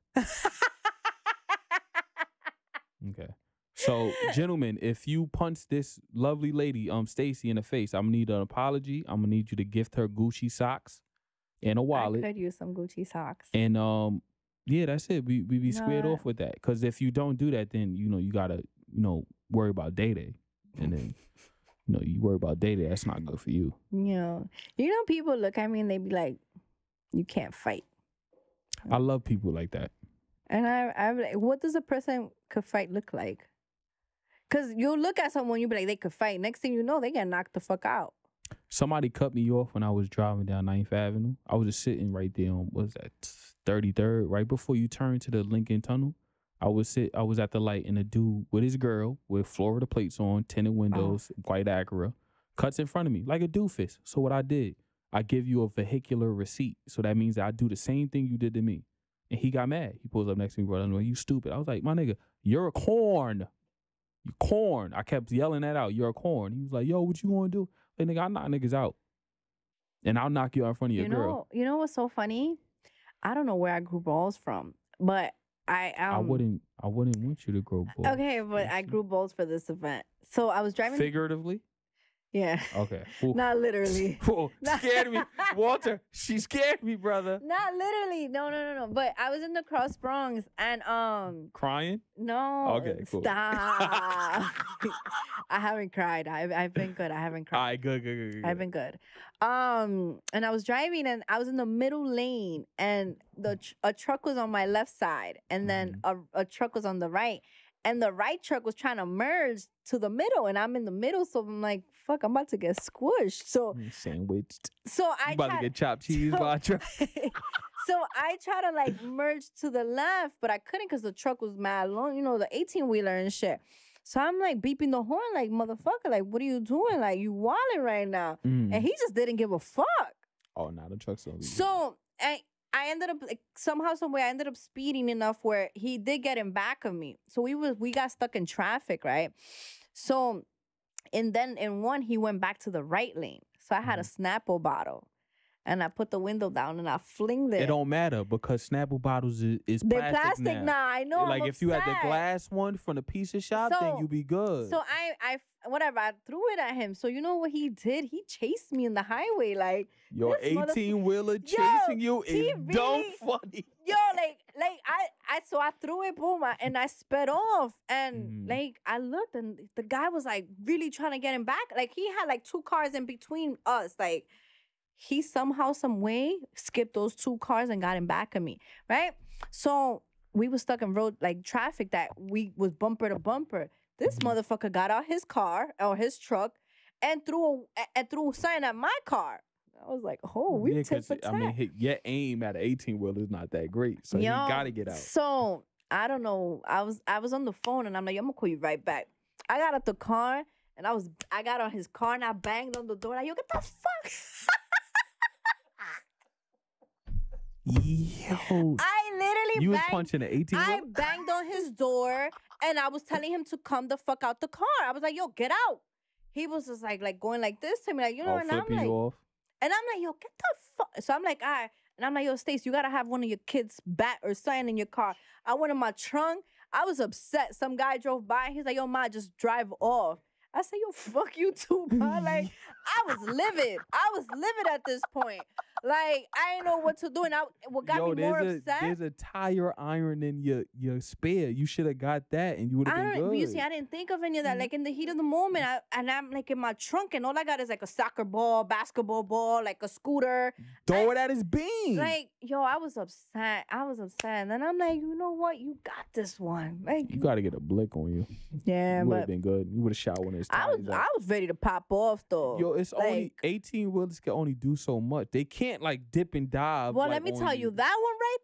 Okay. So, gentlemen, if you punch this lovely lady, Stacy, in the face, I'm going to need an apology. I'm going to need you to gift her Gucci socks and a wallet. I could use some Gucci socks. And Yeah, that's it. We be squared Nah. off with that. Because if you don't do that, then, you got to, worry about day. And then, you worry about day. That's not good for you. People look at me and they be like, you can't fight. I love people like that. And I'm like, what does a person could fight look like? Because you'll look at someone, you be like, they could fight. Next thing you know, they get knocked the fuck out. Somebody cut me off when I was driving down 9th Avenue. I was just sitting right there on, what was that, 33rd, right before you turn to the Lincoln Tunnel. I was at the light, and a dude with his girl with Florida plates on, tinted windows, white Acura, cuts in front of me like a doofus. So what I did, I give you a vehicular receipt. So that means that I do the same thing you did to me. And he got mad. He pulls up next to me, brother. You stupid. I was like, my nigga, you're a corn. You corn. I kept yelling that out. You're a corn. He was like, yo, what you want to do? Like, nigga, I'll knock niggas out. And I'll knock you out in front of your girl. You know what's so funny? I don't know where I grew balls from, but I wouldn't want you to grow balls. Okay, but I grew balls for this event. So I was driving. Figuratively? Yeah. Okay. Not literally. Scared me. Walter, she scared me, brother. Not literally. No. But I was in the Cross Bronx and Crying? No. Okay, cool. Stop. I haven't cried. I've been good. I haven't cried. All right, good. I've been good. And I was driving and I was in the middle lane and a truck was on my left side and then a truck was on the right. And the right truck was trying to merge to the middle, and I'm in the middle, so I'm like, "Fuck, I'm about to get squished." So sandwiched. So I about to get chopped cheese by a truck. So I try to like merge to the left, but I couldn't because the truck was mad long, the 18-wheeler and shit. So I'm like beeping the horn, like, "Motherfucker, like, what are you doing? Like, you wilding right now?" And he just didn't give a fuck. Oh, now the truck's on. So I ended up somehow, some way, I ended up speeding enough where he did get in back of me. So we got stuck in traffic, right? So, and then in one, he went back to the right lane. So I had a Snapple bottle. And I put the window down and I flinged it. It don't matter because Snapple bottles is they're plastic now. Nah, I know. Like if you had the glass one from the pizza shop, then you be good. So I threw it at him. So you know what he did? He chased me in the highway. Like your 18-wheeler chasing you is dumb funny. Yo, so I threw it, boom, and I sped off. And I looked and the guy was like really trying to get him back. Like he had like two cars in between us. Like he somehow, some way skipped those two cars and got him back of me, right? So we were stuck in road, like traffic that we was bumper to bumper. This motherfucker got out his car or his truck and threw something at my car. I was like, oh, we tit for tat. I mean, your aim at an 18-wheeler is not that great, so you gotta get out. So I don't know. I was on the phone and I'm like, I'm gonna call you right back. I got out the car and I got on his car and I banged on the door. Like, yo, get the fuck. Yo, I literally was punching an 18-wheeler? I banged on his door and I was telling him to come the fuck out the car. I was like, yo, get out. He was just like going like this to me, like, and I'm like, off. And I'm like, yo, get the fuck. So I'm like, all right. And I'm like, yo, Stace, you gotta have one of your kids' bat or something in your car. I went in my trunk. I was upset. Some guy drove by. He's like, yo, ma, just drive off. I said, yo, fuck you too, ma. Like, I was livid. At this point. Like, I didn't know what to do. And what got me more upset. There's a tire iron in your spare. You should have got that and you would have been good. You see, I didn't think of any of that. Like, in the heat of the moment, I'm like in my trunk and all I got is like a soccer ball, basketball ball, like a scooter. Throw it at his beam. Like, yo, I was upset. And then I'm like, you know what? You got this one. Like, you got to get a blick on you. Yeah, you would have been good. You would have shot one of his tires I was ready to pop off, though. Yo, it's like, only 18-wheelers can only do so much. They can't like dip and dive. Well, let me tell you, that one right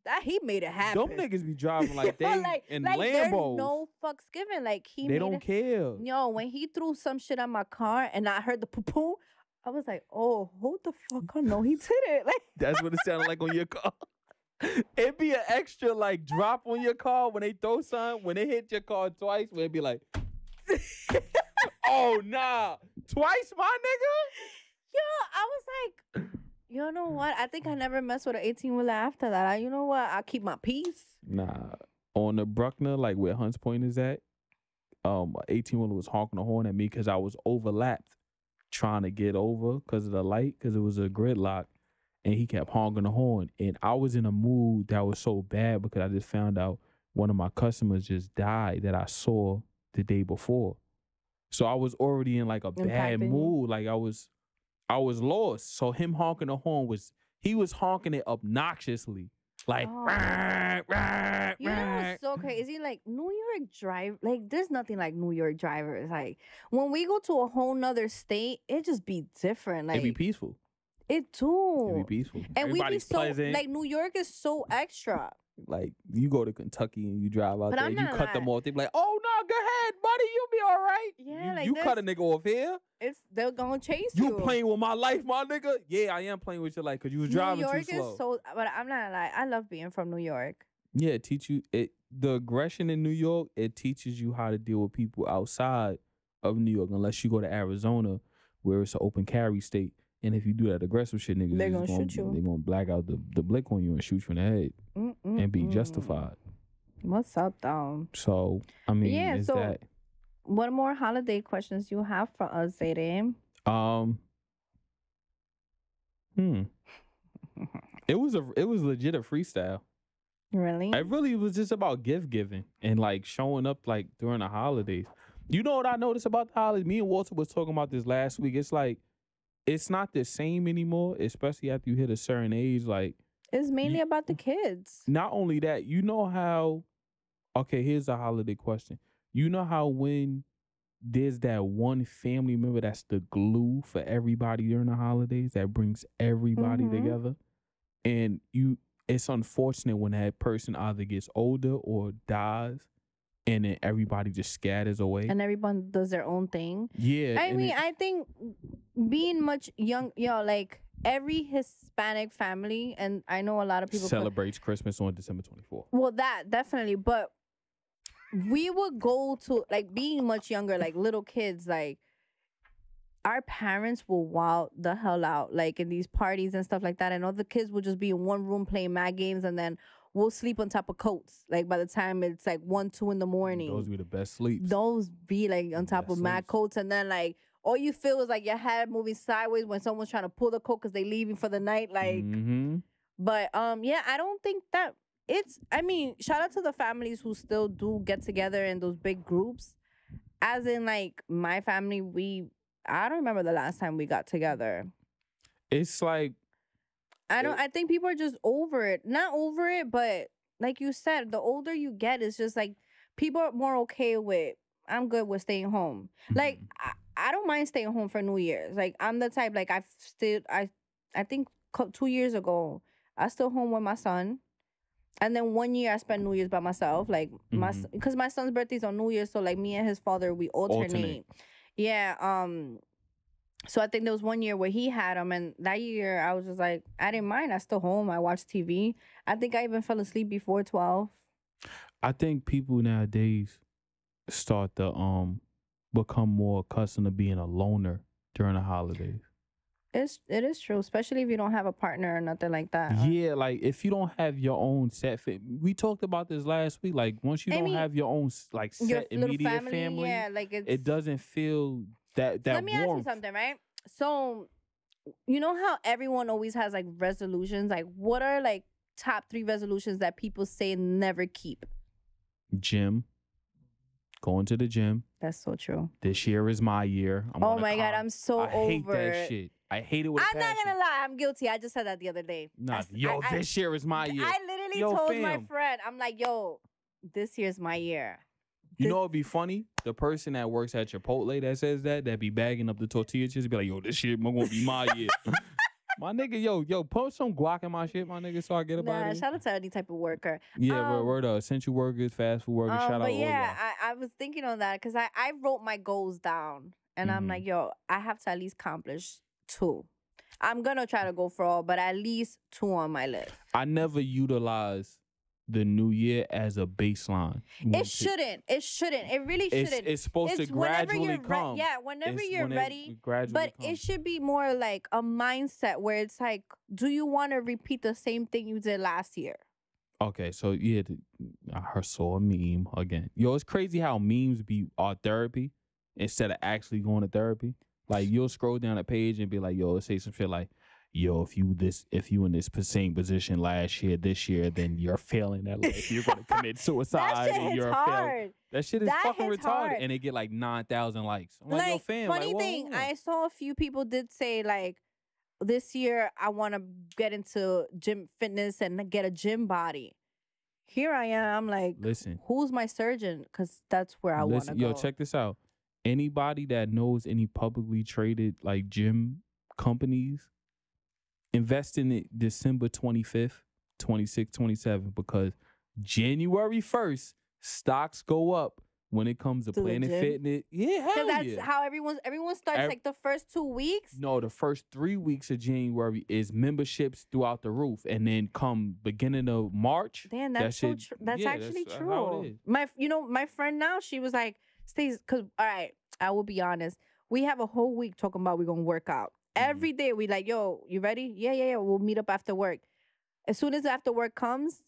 there, he made it happen. Them niggas be driving like they in Lambos. There's no fucks given. Like they don't care. Yo, when he threw some shit on my car and I heard the poo-poo, I was like, oh, hold the fuck on. No, he did it. Like that's what it sounded like on your car. It'd be an extra like drop on your car when they throw something. When they hit your car twice, where it'd be like, oh nah, twice, my nigga. Yo, I was like, you know what? I think I never messed with an 18-wheeler after that. You know what? I keep my peace. Nah, on the Bruckner, like where Hunts Point is at, 18-wheeler was honking the horn at me because I was overlapped trying to get over because of the light, because it was a gridlock. and he kept honking the horn. And I was in a mood that was so bad because I just found out one of my customers just died that I saw the day before. So I was already in like a bad mood. Like I was lost. So him honking the horn he was honking it obnoxiously. Like, rah, rah, you know what's so crazy? Like New York drive, like there's nothing like New York drivers. Like when we go to a whole nother state, it just be different. Like it be peaceful. It too. It be peaceful. And everybody's we be so like New York is so extra. Like you go to Kentucky and you drive out there, you cut them off. They be like, "Oh no, go ahead, buddy, you'll be all right." Yeah, you cut a nigga off here. They're gonna chase you. You playing with my life, my nigga? Yeah, I am playing with your life because you was driving too slow. New York is so, but I'm not like I love being from New York. Yeah, it teach you the aggression in New York. It teaches you how to deal with people outside of New York. Unless you go to Arizona, where it's an open carry state. And if you do that aggressive shit, niggas, they're gonna shoot you. They're gonna black out the blick on you and shoot you in the head and be justified. What's up, though? So, I mean, yeah, is so that... what more holiday questions you have for us, Zayden? It was legit a freestyle. Really? It really was just about gift giving and like showing up like during the holidays. You know what I noticed about the holidays? Me and Walter was talking about this last week. It's like, it's not the same anymore, especially after you hit a certain age. Like, it's mainly about the kids. Not only that, you know how, okay, here's a holiday question. You know how when there's that one family member that's the glue for everybody during the holidays that brings everybody together? And it's unfortunate when that person either gets older or dies. And then everybody just scatters away. And everyone does their own thing. Yeah. I mean, I think being much young, like every Hispanic family, and I know a lot of people celebrates Christmas on December 24th. Well, that definitely. But we would go to, like, being much younger, like little kids, like our parents will wild the hell out, like in these parties and stuff like that. And all the kids would just be in one room playing mad games, and then we'll sleep on top of coats. Like by the time it's like 1, 2 in the morning. Those be the best sleeps. Those be like on top of mad coats. And then like all you feel is like your head moving sideways when someone's trying to pull the coat because they leaving for the night. Like, but yeah, I don't think that I mean, shout out to the families who still do get together in those big groups. As in like my family, I don't remember the last time we got together. It's like, I think people are just over it. Not over it, but like you said, the older you get, it's just like people are more okay with, I'm good with staying home. Like, I don't mind staying home for New Year's. Like, I'm the type, like, I think 2 years ago, I still home with my son. And then 1 year I spent New Year's by myself. Like, because my son's birthday's on New Year's, so like me and his father, we alternate. Yeah, so I think there was 1 year where he had them, and that year I was just like, I didn't mind. I still home. I watched TV. I think I even fell asleep before 12. I think people nowadays start to become more accustomed to being a loner during the holidays. It is true, especially if you don't have a partner or nothing like that. Yeah, like if you don't have your own set we talked about this last week. Like once you don't have your own like set immediate family, yeah, like it doesn't feel that Let me ask you something, right? So, you know how everyone always has like resolutions? Like, what are like top 3 resolutions that people say never keep? Gym. Going to the gym. That's so true. This year is my year. Oh my God, I'm so over I hate that shit. I hate it with I'm not gonna lie, I'm guilty. I just said that the other day. Nah, this year is my year. I literally told my friend, I'm like, yo, this year's my year. You know what'd be funny? The person that works at Chipotle that says that be bagging up the tortilla chips, be like, yo, this shit gonna be my year. My nigga, yo, put some guac in my shit, my nigga, so I get about it. Shout out to any type of worker. Yeah, we're the essential workers, fast food workers. Shout out to yeah, I was thinking on that because I wrote my goals down, and I'm like, yo, I have to at least accomplish 2. I'm gonna try to go for all, but at least 2 on my list. I never utilize the new year as a baseline. It shouldn't. It really shouldn't. It's supposed to gradually come. Whenever you're ready. But it should be more like a mindset where it's like, do you want to repeat the same thing you did last year? Okay, so yeah, I saw a meme again. Yo, it's crazy how memes are therapy instead of actually going to therapy. Like you'll scroll down a page and be like, yo, say some shit like, yo, if you in this same position last year, this year, then you're failing at life. You're gonna commit suicide and you're hard. That shit is fucking retarded. Hard. And they get like 9,000 likes. I'm like, yo, fam, funny like, thing, I saw a few people did say like, this year I want to get into gym fitness and get a gym body. Here I am, like, listen, who's my surgeon? Because that's where I want to go. Yo, check this out. Anybody that knows any publicly traded like gym companies, invest in it December 25th, 26th, 27th, because January 1st, stocks go up when it comes to Planet Fitness. Yeah, hell yeah. That's how everyone starts like the first 2 weeks. No, the first 3 weeks of January is memberships throughout the roof, and then come beginning of March. Damn, that's actually true. How it is. My friend now, she was like, "Stays," because all right, I will be honest. We have a whole week talking about we're gonna work out. Every day we like, yo, you ready? Yeah. We'll meet up after work. As soon as after work comes,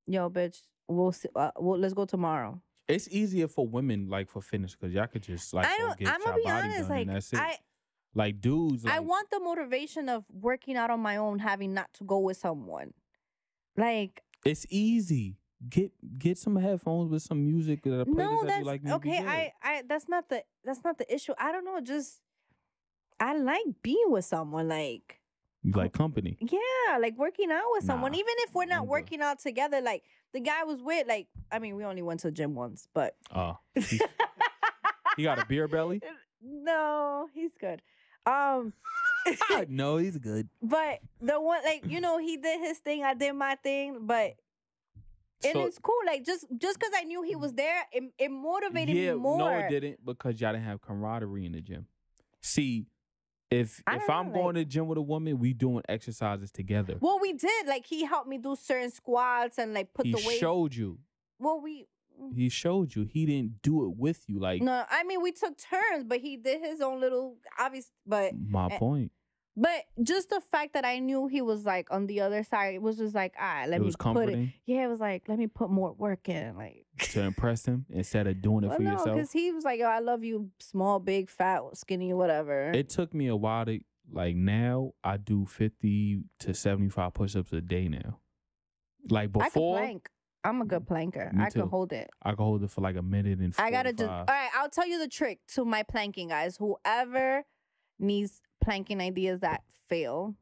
yo, bitch, let's go tomorrow. It's easier for women, like for fitness, because y'all could just like I'm gonna be honest, like that's it. Like dudes, like, I want the motivation of working out on my own, having not to go with someone. Like it's easy. Get some headphones with some music that you like. Okay. That's not the issue. I don't know. Just I like being with someone. Like you like company. Yeah, like working out with someone, even if we're not working out together. Like the guy was with. Like I mean, we only went to the gym once, but he got a beer belly. No, he's good. No, he's good. But the one, like he did his thing, I did my thing, but. And it's cool, like just because I knew he was there, it motivated me more. No, it didn't, because y'all didn't have camaraderie in the gym. See, if I'm going to the gym with a woman, we doing exercises together. Well, we did. Like he helped me do certain squats and like put the weight. He showed you. Well, he showed you. He didn't do it with you. Like no, I mean we took turns, but he did his own little obvious. But my point. But just the fact that I knew he was like on the other side, it was just like, let me put it. Yeah, it was like, let me put more work in, like to impress him instead of doing it for yourself. Because he was like, yo, I love you, small, big, fat, skinny, whatever. It took me a while to like. Now I do 50 to 75 push-ups a day now. Like before, I can plank. I'm a good planker. I can hold it. I can hold it for like a minute and 45. I gotta do. All right, I'll tell you the trick to my planking, guys. Whoever needs planking ideas that fail,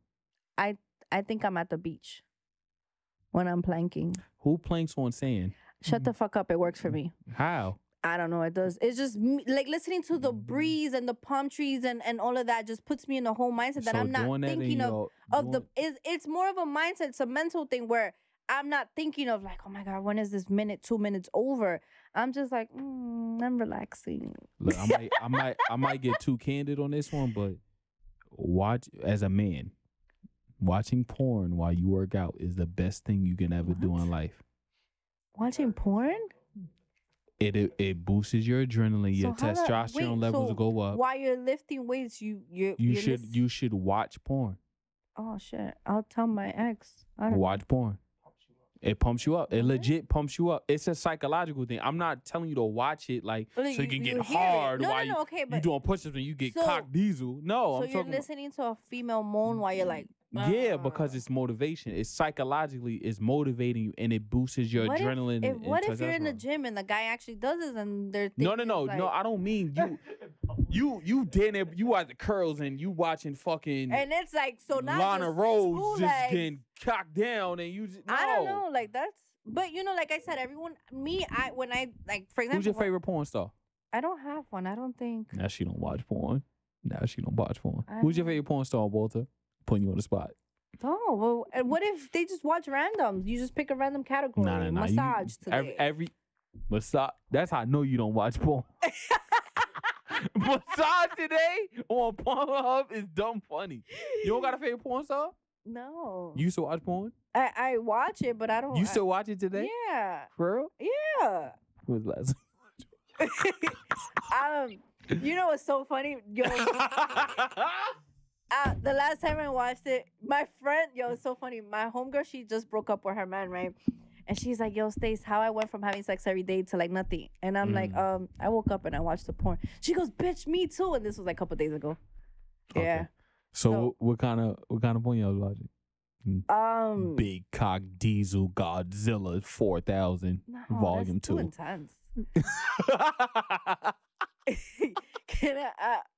I think I'm at the beach when I'm planking. Who planks on sand? Shut the fuck up. It works for me. How? I don't know. It does. It's just like listening to the breeze and the palm trees and all of that just puts me in the whole mindset that I'm not thinking of it's more of a mindset. It's a mental thing where I'm not thinking of like, oh my God, when is this 2 minutes over? I'm just like, I'm relaxing. Look, I might get too candid on this one, but as a man, watching porn while you work out is the best thing you can ever do in life. Watching porn? It boosts your adrenaline, your testosterone levels go up. While you're lifting weights, you should watch porn. Oh shit! I'll tell my ex. Watch porn. It pumps you up. It legit pumps you up. It's a psychological thing. I'm not telling you to watch it like so you can get hard while you doing push-ups and you get cock diesel. No, so you're listening to a female moan while you're like, yeah, because it's motivation. It's psychologically, it's motivating you, and it boosts your adrenaline. What if you're in the gym and the guy actually does this and they're no. I don't mean you. You did it. You watch the curls and you watching fucking and it's like so now Lana Rose just getting cocked down and you. I don't know, like that's. But like I said, when I like for example, who's your favorite porn star? I don't have one. I don't think. Now she don't watch porn. Who's your favorite porn star, Walter? Putting you on the spot. Oh, well, and what if they just watch randoms? You just pick a random category. Nah. Massage today. Every massage. That's how I know you don't watch porn. Massage today on Pornhub is dumb funny. You don't got a favorite porn star? No. You used to watch porn? I watch it, but I don't. You still watch it today? Yeah. For real? Yeah. When was the last You know what's so funny? Yo. The last time I watched it, my friend, it's so funny. My homegirl, she just broke up with her man, right? And she's like, yo, Stace, how I went from having sex every day to like nothing. And I'm like, I woke up and I watched the porn. She goes, bitch, me too. And this was like a couple days ago. Okay. Yeah. So what kind of porn y'all was watching? Big Cock Diesel Godzilla 4000 Volume 2. Too intense.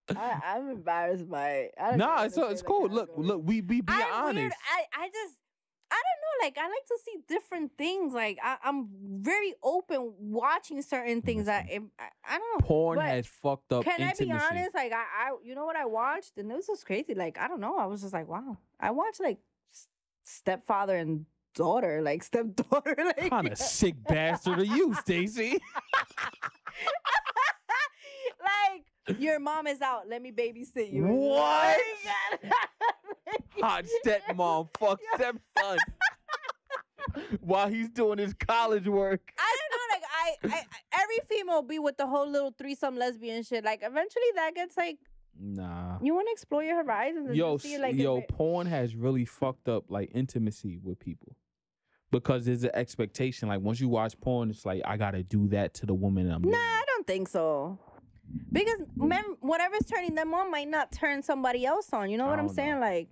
I'm embarrassed by it. Nah, it's cool. Look, we be honest. Weird. I don't know. Like, I like to see different things. Like, I'm very open watching certain things. I don't know. Porn has fucked up intimacy. Can I be honest? Like, I you know what I watched? And it was just crazy. Like, I don't know. I was just like, wow. I watched, like, stepfather and daughter, like, stepdaughter. Like, what kind of sick bastard are you, Stacy? Like, your mom is out. Let me babysit you. What? Hot stepmom, fuck stepson. While he's doing his college work. I don't know. Like, I every female be with the whole little threesome lesbian shit. Like, eventually that gets like. Nah. You want to explore your horizons and see like. Porn has really fucked up like intimacy with people. Because there's an expectation. Like, once you watch porn, it's like, I gotta do that to the woman I'm Nah, I don't think so. Because whatever's turning them on might not turn somebody else on. You know what I'm saying? Like,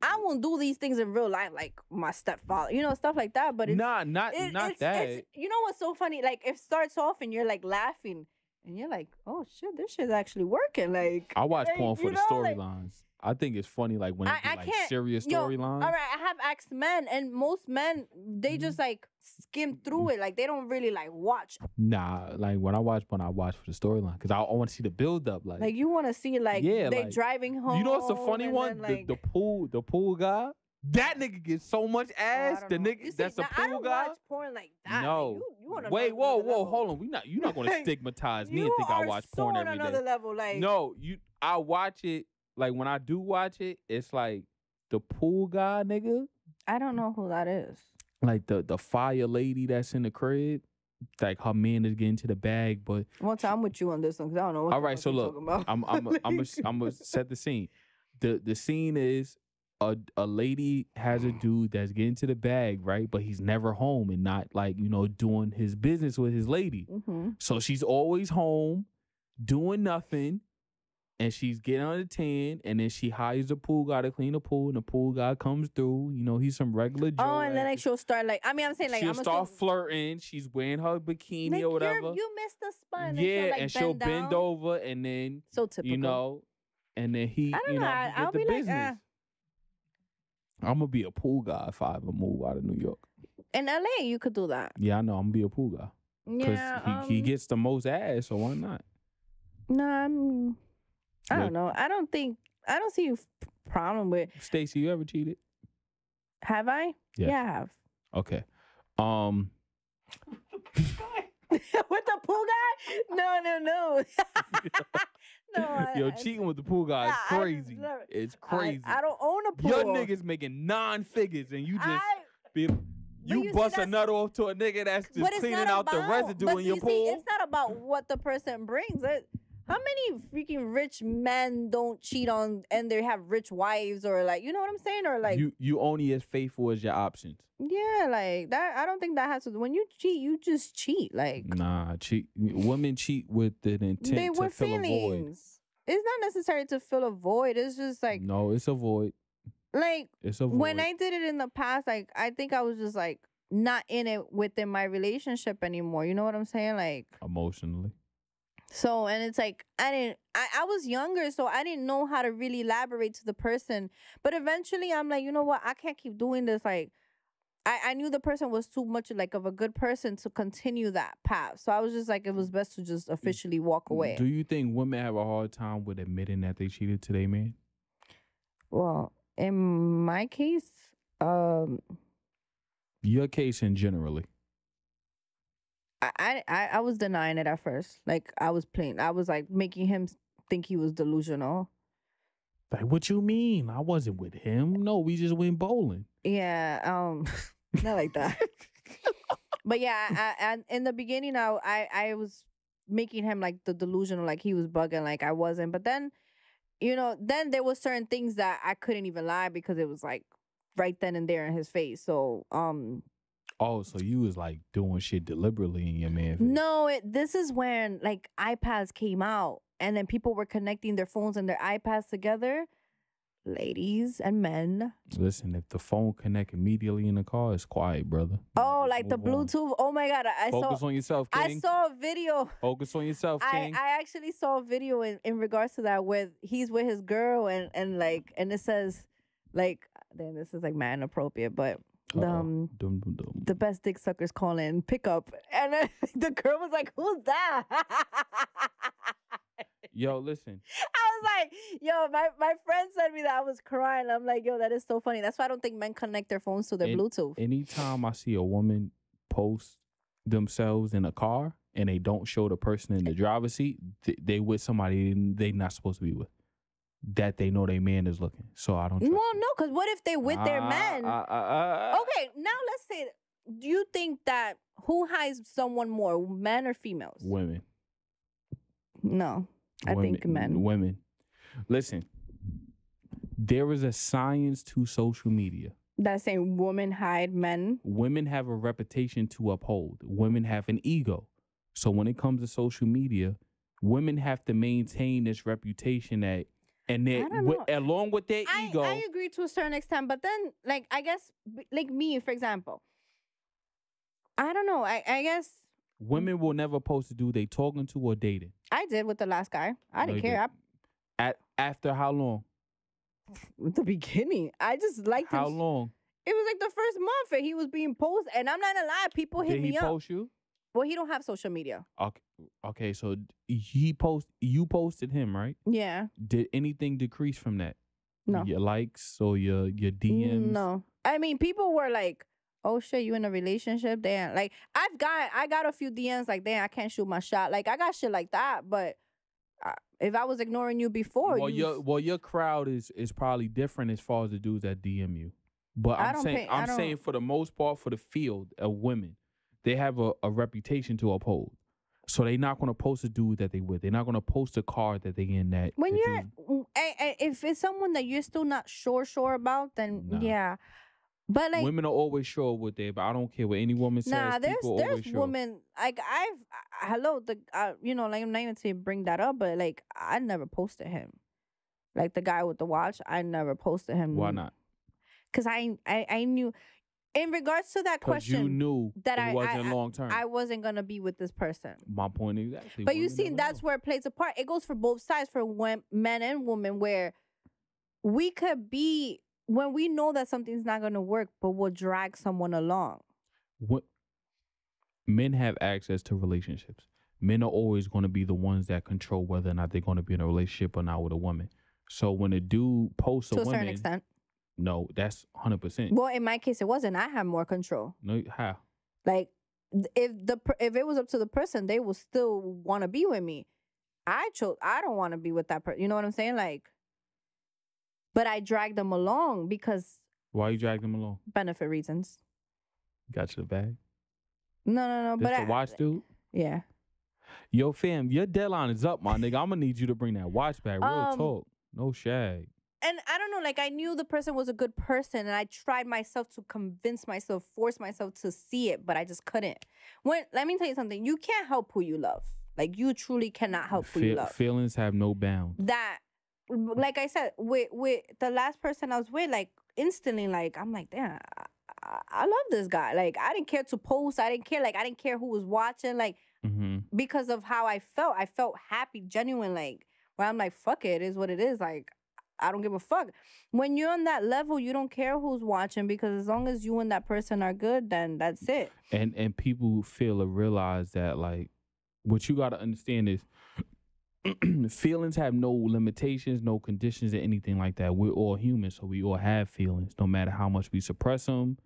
I won't do these things in real life, like my stepfather, you know, stuff like that. But it's, not that. You know what's so funny? Like, it starts off and you're like laughing, and you're like, oh shit, this shit's actually working. Like, I watch porn for the storylines. Like, I think it's funny, like when it's like serious storylines. All right, I have asked men, and most men they just like skim through it, like they don't really like watch. Nah, like when I watch for the storyline, because I want to see the build up. Like you want to see they like, driving home. You know what's the funny one? Then, like, the pool guy. That nigga gets so much ass. The nigga that's a pool guy. I don't watch porn like that. No. Like, you wanna wait, whoa, hold on. You're not gonna stigmatize me and think I watch porn every day. You are on another level. Like, no, I watch it. Like, when I do watch it, it's like the pool guy, nigga. I don't know who that is. Like the fire lady that's in the crib. Like, her man is getting to the bag, but one time I'm with you on this one because I don't know what all right, so look, I'm gonna set the scene. The scene is a lady has a dude that's getting to the bag, right? But he's never home and not like, you know, doing his business with his lady. Mm-hmm. So she's always home doing nothing. And she's getting on the tan, and then she hires the pool guy to clean the pool, and the pool guy comes through. You know, he's some regular Joe. Oh, and then like she'll start like, I mean, I'm saying like she'll start flirting. She's wearing her bikini like, or whatever. You missed the spot. Yeah, and she'll bend over, and then so typical. You know, and then he, I don't you know, I'll get the be business. I'm gonna be a pool guy if I ever move out of New York. In LA, you could do that. Yeah, I know. I'm gonna be a pool guy. Because he gets the most ass, so why not? No, I don't know. I don't see a problem with. Stacey, you ever cheated? Have I? Yeah, I have. Okay. With the pool guy? No. No. Cheating with the pool guy is crazy. It's crazy. I don't own a pool. Your niggas making 9 figures and you just you bust a nut off to a nigga that's just cleaning out the residue in your pool. It's not about what the person brings. How many freaking rich men don't cheat on and they have rich wives or like, you know what I'm saying? Or like you only as faithful as your options. Yeah, like that. I don't think that has to. When you cheat, you just cheat. Like women cheat with an intent to fill a void. It's not necessary to fill a void. It's just like no, it's a void. Like it's a void. When I did it in the past, like I think I was just like not in it within my relationship anymore. You know what I'm saying? Like emotionally. So, and it's like, I was younger, so I didn't know how to really elaborate to the person. But eventually I'm like, you know what? I can't keep doing this. Like, I knew the person was too much like of a good person to continue that path. So I was just like, it was best to just officially walk away. Do you think women have a hard time with admitting that they cheated to their man? Well, in my case, your case in generally. I was denying it at first. Like I was like making him think he was delusional. Like, what you mean? I wasn't with him. No, we just went bowling. Yeah, not like that. But yeah, I in the beginning, I was making him like the delusional, like he was bugging, like I wasn't. But then, you know, then there was certain things that I couldn't even lie because it was like right then and there in his face. So, Oh, so you was like doing shit deliberately in your man face? No, this is when like iPads came out and then people were connecting their phones and their iPads together. ladies and men. Listen, if the phone connect immediately in the car, it's quiet, brother. Oh, like the Bluetooth. Oh my God. Focus on yourself, King. I saw a video. Focus on yourself, King. I actually saw a video in regards to that where he's with his girl and it says like, then this is like man appropriate, but the best dick suckers call in pickup. And then the girl was like, who's that? Yo, listen. I was like, yo, my friend sent me that. I was crying. I'm like, yo, that is so funny. That's why I don't think men connect their phones to their Bluetooth. Anytime I see a woman post themselves in a car and they don't show the person in the driver's seat, they with somebody they not supposed to be with, that they know their man is looking. So I don't trust Well, no, because what if they with their man? Okay, now let's say, do you think that who hides someone more, men or females? Women. No. I think men. Women. Listen, there is a science to social media. That's saying women hide men. Women have a reputation to uphold. Women have an ego. So when it comes to social media, women have to maintain this reputation that, and along with their ego. I agree to a certain extent, but then, like, I guess, like me, for example, I don't know. I guess women will never post a dude they talking to or dating. I did with the last guy. I didn't care. After how long? At the beginning. I just liked him. How long? It was like the first month and he was being posted. And I'm not gonna lie, people hit me up. Did he post you? Well, he don't have social media. Okay, so you posted him, right? Yeah. Did anything decrease from that? No. Your likes or your DMs? No. I mean, people were like, oh shit, you in a relationship? Damn. Like, I got a few DMs like, damn, I can't shoot my shot. Like, I got shit like that. But if I was ignoring you before, your crowd is probably different as far as the dudes that DM you. But I'm saying for the most part, for the field of women, they have a reputation to uphold. So they're not going to post a dude that they with. They're not going to post a car that they in that. When if it's someone that you're still not sure about, then yeah. But like women are always sure what they, but I don't care what any woman says. Nah, there's women like you know, like I'm not even to bring that up, but like I never posted him. Like the guy with the watch, I never posted him. Why not? Because I knew, in regards to that question, you knew that it wasn't long term. I wasn't gonna be with this person. My point exactly. But you see, that's where it plays a part. It goes for both sides, for men and women, where we could be. When we know that something's not going to work, but we'll drag someone along. Men have access to relationships. Men are always going to be the ones that control whether or not they're going to be in a relationship or not with a woman. So when a dude posts a woman... To a certain extent. No, that's 100%. Well, in my case, it wasn't. I have more control. No, how? Like, if it was up to the person, they will still want to be with me. I don't want to be with that person. You know what I'm saying? Like... But I dragged them along because... Why you dragged them along? Benefit reasons. Got you the bag? No. This the watch, dude? Yeah. Yo, fam, your deadline is up, my nigga. I'm going to need you to bring that watch back. Real talk. No shag. And I don't know, like I knew the person was a good person and I tried myself to convince myself, force myself to see it, but I just couldn't. Let me tell you something. You can't help who you love. Like you truly cannot help who you love. Feelings have no bounds. Like I said, with the last person I was with, like instantly, like I'm like, damn, I love this guy. Like I didn't care to post. I didn't care who was watching. Like because of how I felt. I felt happy, genuine. Like where I'm like, fuck it, is what it is. Like I don't give a fuck. When you're on that level, you don't care who's watching because as long as you and that person are good, then that's it. And people feel or realize that like what you got to understand is. Feelings have no limitations, no conditions, or anything like that. We're all human, so we all have feelings. No matter how much we suppress them,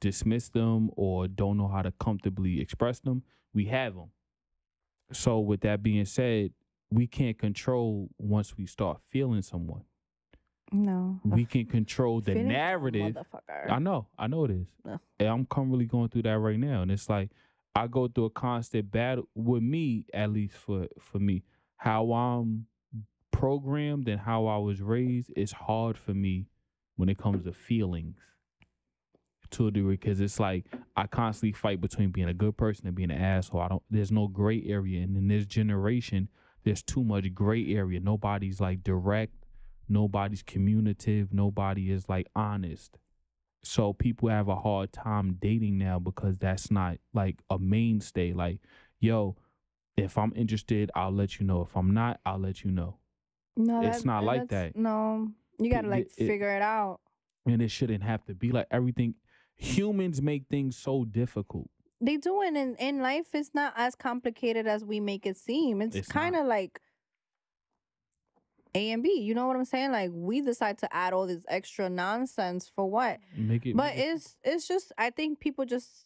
dismiss them, or don't know how to comfortably express them, we have them. So with that being said, we can't control once we start feeling someone. No. We can control the narrative. I know it is. No. And I'm currently going through that right now. And it's like, I go through a constant battle with me, at least for me. How I'm programmed and how I was raised is hard for me when it comes to feelings to a degree because it's like I constantly fight between being a good person and being an asshole. There's no gray area. And in this generation, there's too much gray area. Nobody's like direct. Nobody's communicative. Nobody is like honest. So people have a hard time dating now because that's not like a mainstay. Like, yo, if I'm interested, I'll let you know. If I'm not, I'll let you know. No, it's not like that. No, you gotta like figure it out. And it shouldn't have to be like everything. Humans make things so difficult. They do, and in life, it's not as complicated as we make it seem. It's kind of like A and B. You know what I'm saying? Like, we decide to add all this extra nonsense for what? It's just, I think people just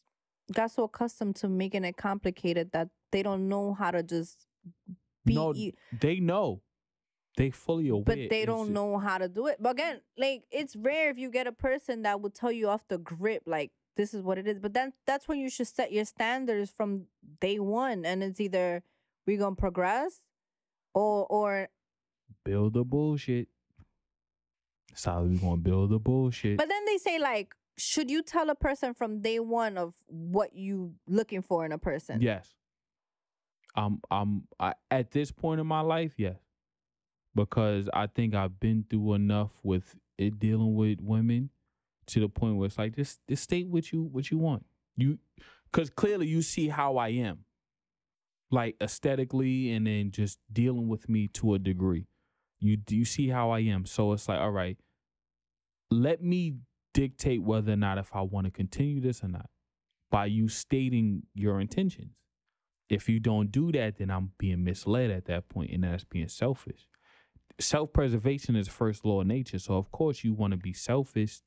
got so accustomed to making it complicated that they don't know how to just be. No, they know. They fully aware. But they don't know how to do it. But again, like, it's rare if you get a person that will tell you off the grip, like, this is what it is. But then that's when you should set your standards from day one. And it's either we're going to progress or build the bullshit. That's how we're going to build the bullshit. But then they say, like, should you tell a person from day one of what you looking for in a person? Yes. At this point in my life, yes. Because I think I've been through enough with it dealing with women to the point where it's like, just state what you want. Because clearly you see how I am. Like aesthetically and then just dealing with me to a degree. You see how I am. So it's like, all right, let me dictate whether or not if I want to continue this or not by you stating your intentions. If you don't do that, then I'm being misled at that point, and that's being selfish. Self-preservation is the first law of nature. So of course you want to be selfish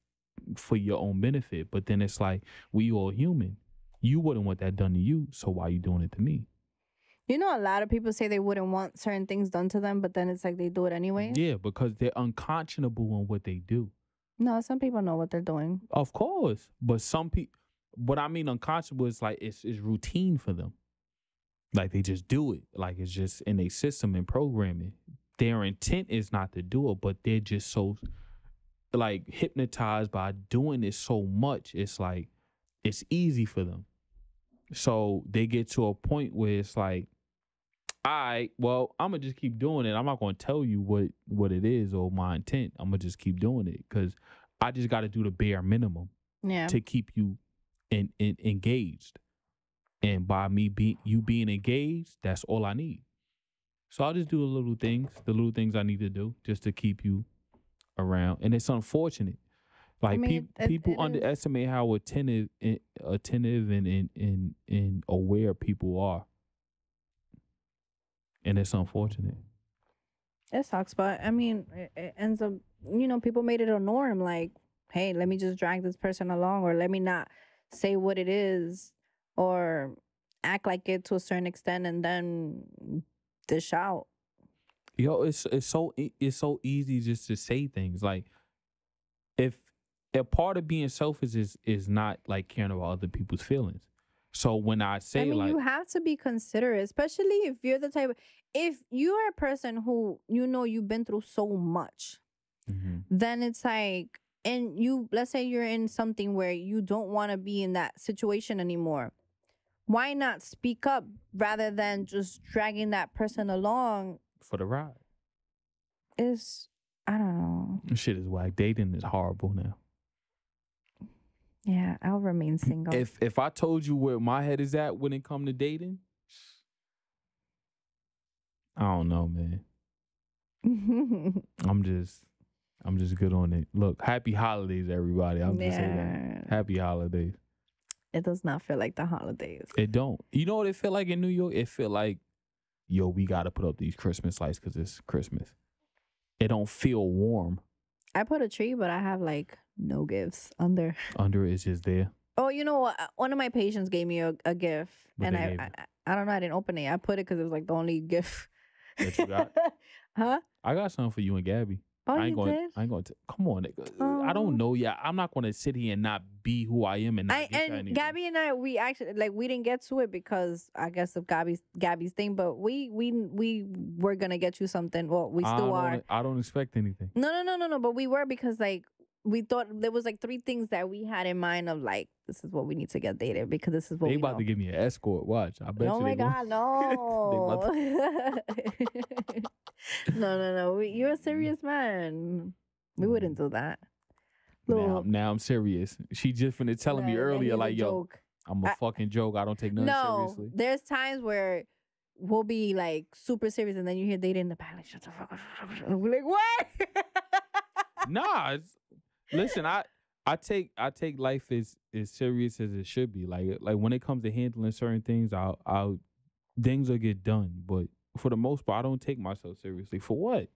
for your own benefit, but then it's like, we all human. You wouldn't want that done to you, so why are you doing it to me? You know, a lot of people say they wouldn't want certain things done to them, but then it's like they do it anyway. Yeah, because they're unconscionable on what they do. No, some people know what they're doing. Of course, but some people, what I mean unconscionable is like it's routine for them. Like they just do it. Like it's just in their system and programming. Their intent is not to do it, but they're just so like hypnotized by doing it so much. It's like it's easy for them. So they get to a point where it's like, all right, well, I'm going to just keep doing it. I'm not going to tell you what it is or my intent. I'm going to just keep doing it because I just got to do the bare minimum to keep you engaged. And by me being engaged, that's all I need. So I'll just do the little things I need to do just to keep you around. And it's unfortunate. Like people underestimate how attentive and aware people are. And it's unfortunate. It sucks, but I mean, it ends up, people made it a norm. Like, hey, let me just drag this person along, or let me not say what it is, or act like it to a certain extent, and then dish out. Yo, it's so easy just to say things. Like, if a part of being selfish is not like caring about other people's feelings. So when I say, you have to be considerate, especially if you're the type of, if you are a person who, you've been through so much, then it's like, and let's say you're in something where you don't want to be in that situation anymore. Why not speak up rather than just dragging that person along for the ride? I don't know. This shit is whack. Dating is horrible now. Yeah, I'll remain single. If I told you where my head is at when it comes to dating, I don't know, man. I'm just good on it. Look, happy holidays, everybody. I'm just saying that. Happy holidays. It does not feel like the holidays. It don't. You know what it feel like in New York? It feel like, yo, we got to put up these Christmas lights because it's Christmas. It don't feel warm. I put a tree, but I have like no gifts under. Under it's just there. Oh, you know what? One of my patients gave me a gift, and I don't know. I didn't open it. I put it because it was like the only gift that you got. Huh? I got something for you and Gabby. Oh, I ain't going to. Come on, nigga. I don't know yet. I'm not going to sit here and not be who I am and not get anything. Gabby and I, we actually we didn't get to it because I guess of Gabby's thing. But we were gonna get you something. Well, we still are. I don't expect anything. No. But we were because we thought there was 3 things that we had in mind of this is what we need to get dated because this is what they about to give me an escort. Watch. I bet you. Oh my God, no. No. You're a serious man. We wouldn't do that. Now I'm serious. She just finna telling me earlier, like, yo, joke. I'm a fucking joke. I don't take nothing seriously. There's times where we'll be like super serious, and then you hear Data in the back, like, shut the fuck up. And we're like, what? Nah, listen, I take life as serious as it should be. Like when it comes to handling certain things, I'll things will get done. But for the most part, I don't take myself seriously. For what?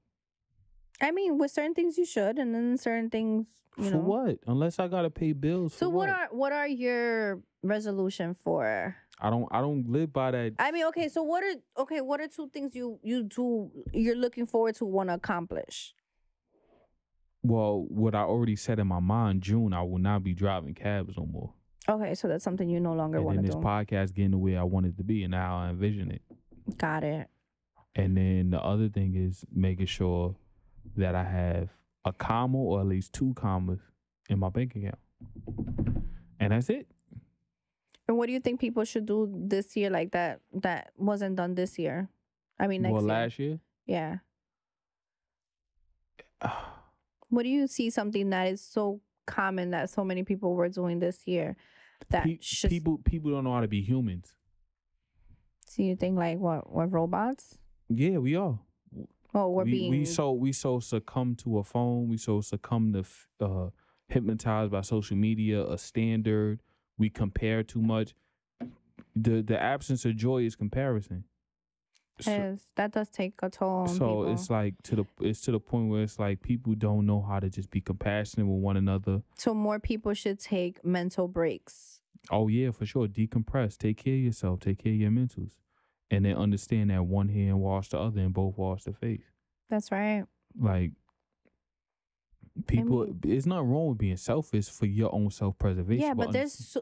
I mean, with certain things you should, and then certain things, you know. For what? Unless I gotta pay bills. So what are your resolution for? I don't live by that. I mean, okay. So what are two things you're looking forward to want to accomplish? Well, what I already said in my mind, June, I will not be driving cabs no more. Okay, so that's something you no longer want to do. And this podcast getting the way I want it to be and how I envision it. Got it. And then the other thing is making sure that I have a comma or at least 2 commas in my bank account. And that's it. And what do you think people should do this year like that wasn't done this year? I mean, next year. Last year? Yeah. What do you see something that is so common that so many people were doing this year that people don't know how to be humans? So you think like what robots? Yeah, we are. Oh, we so succumb to a phone. We so succumb to hypnotized by social media, a standard. We compare too much. The absence of joy is comparison. Yes, that does take a toll on people. So it's like to the point where it's like people don't know how to just be compassionate with one another. So more people should take mental breaks. Oh yeah, for sure. Decompress. Take care of yourself. Take care of your mentals. And then understand that one hand wash the other and both wash the face. That's right. Like people, it's not wrong with being selfish for your own self-preservation. Yeah, but there's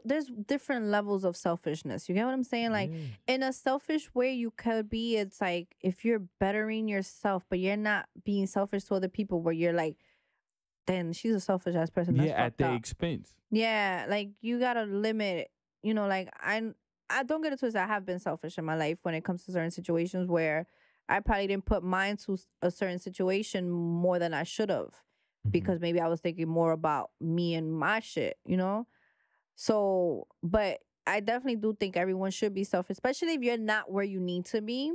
different levels of selfishness. You get what I'm saying? Like in a selfish way you could be, it's like if you're bettering yourself, but you're not being selfish to other people where you're like, then she's a selfish ass person. That's at their expense. Yeah, like you gotta limit, you know, like I don't get it twisted. I have been selfish in my life when it comes to certain situations where I probably didn't put mind to a certain situation more than I should have. Because maybe I was thinking more about me and my shit, you know? So, but I definitely do think everyone should be selfish, especially if you're not where you need to be.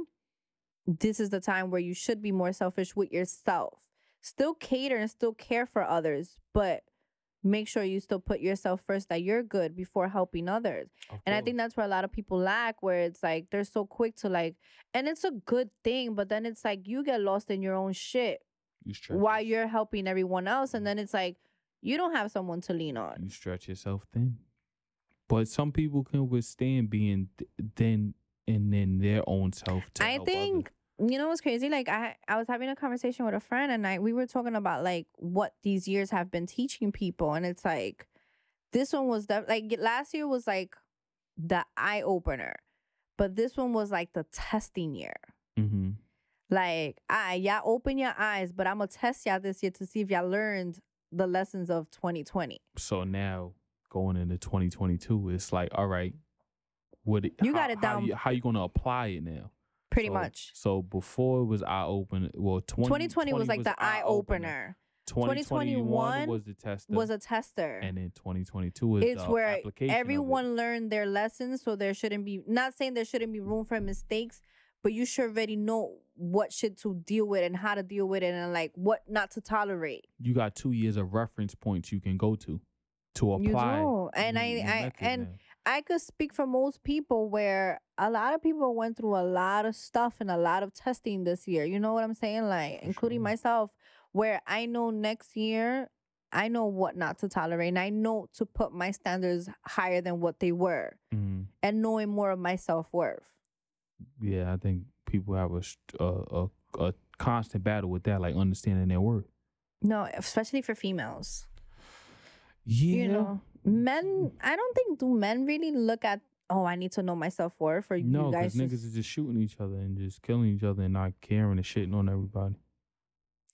This is the time where you should be more selfish with yourself. Still cater and still care for others, but make sure you still put yourself first, that you're good before helping others. And I think that's where a lot of people lack, where it's like they're so quick to like, and it's a good thing, but then it's like you get lost in your own shit while you're helping everyone else, and then it's like you don't have someone to lean on. You stretch yourself thin. But some people can withstand being thin and then their own self to help others. You know what's crazy? Like I was having a conversation with a friend, and we were talking about like what these years have been teaching people, and it's like this one was like last year was like the eye opener, but this one was like the testing year. Like, y'all open your eyes, but I'm going to test y'all this year to see if y'all learned the lessons of 2020. So now, going into 2022, it's like, all right, got it down. How you going to apply it now? Pretty much. So before it was eye-opener. Well, 2020 was like the eye-opener. 2021 was the tester. Was a tester. And then 2022 is the where application everyone learned their lessons, so there shouldn't be, not saying there shouldn't be room for mistakes, but you should already know what shit to deal with and how to deal with it and like what not to tolerate. You got 2 years of reference points you can go to apply. You do. And I could speak for most people where a lot of people went through a lot of stuff and a lot of testing this year. You know what I'm saying? Like, including myself, where I know next year, I know what not to tolerate. And I know to put my standards higher than what they were. And knowing more of my self-worth. Yeah, I think people have a constant battle with that, like understanding their worth. No, especially for females. Yeah. You know, men, I don't think, do men really look at, oh, I need to know my self-worth? Or no, you guys because niggas is just shooting each other and just killing each other and not caring and shitting on everybody.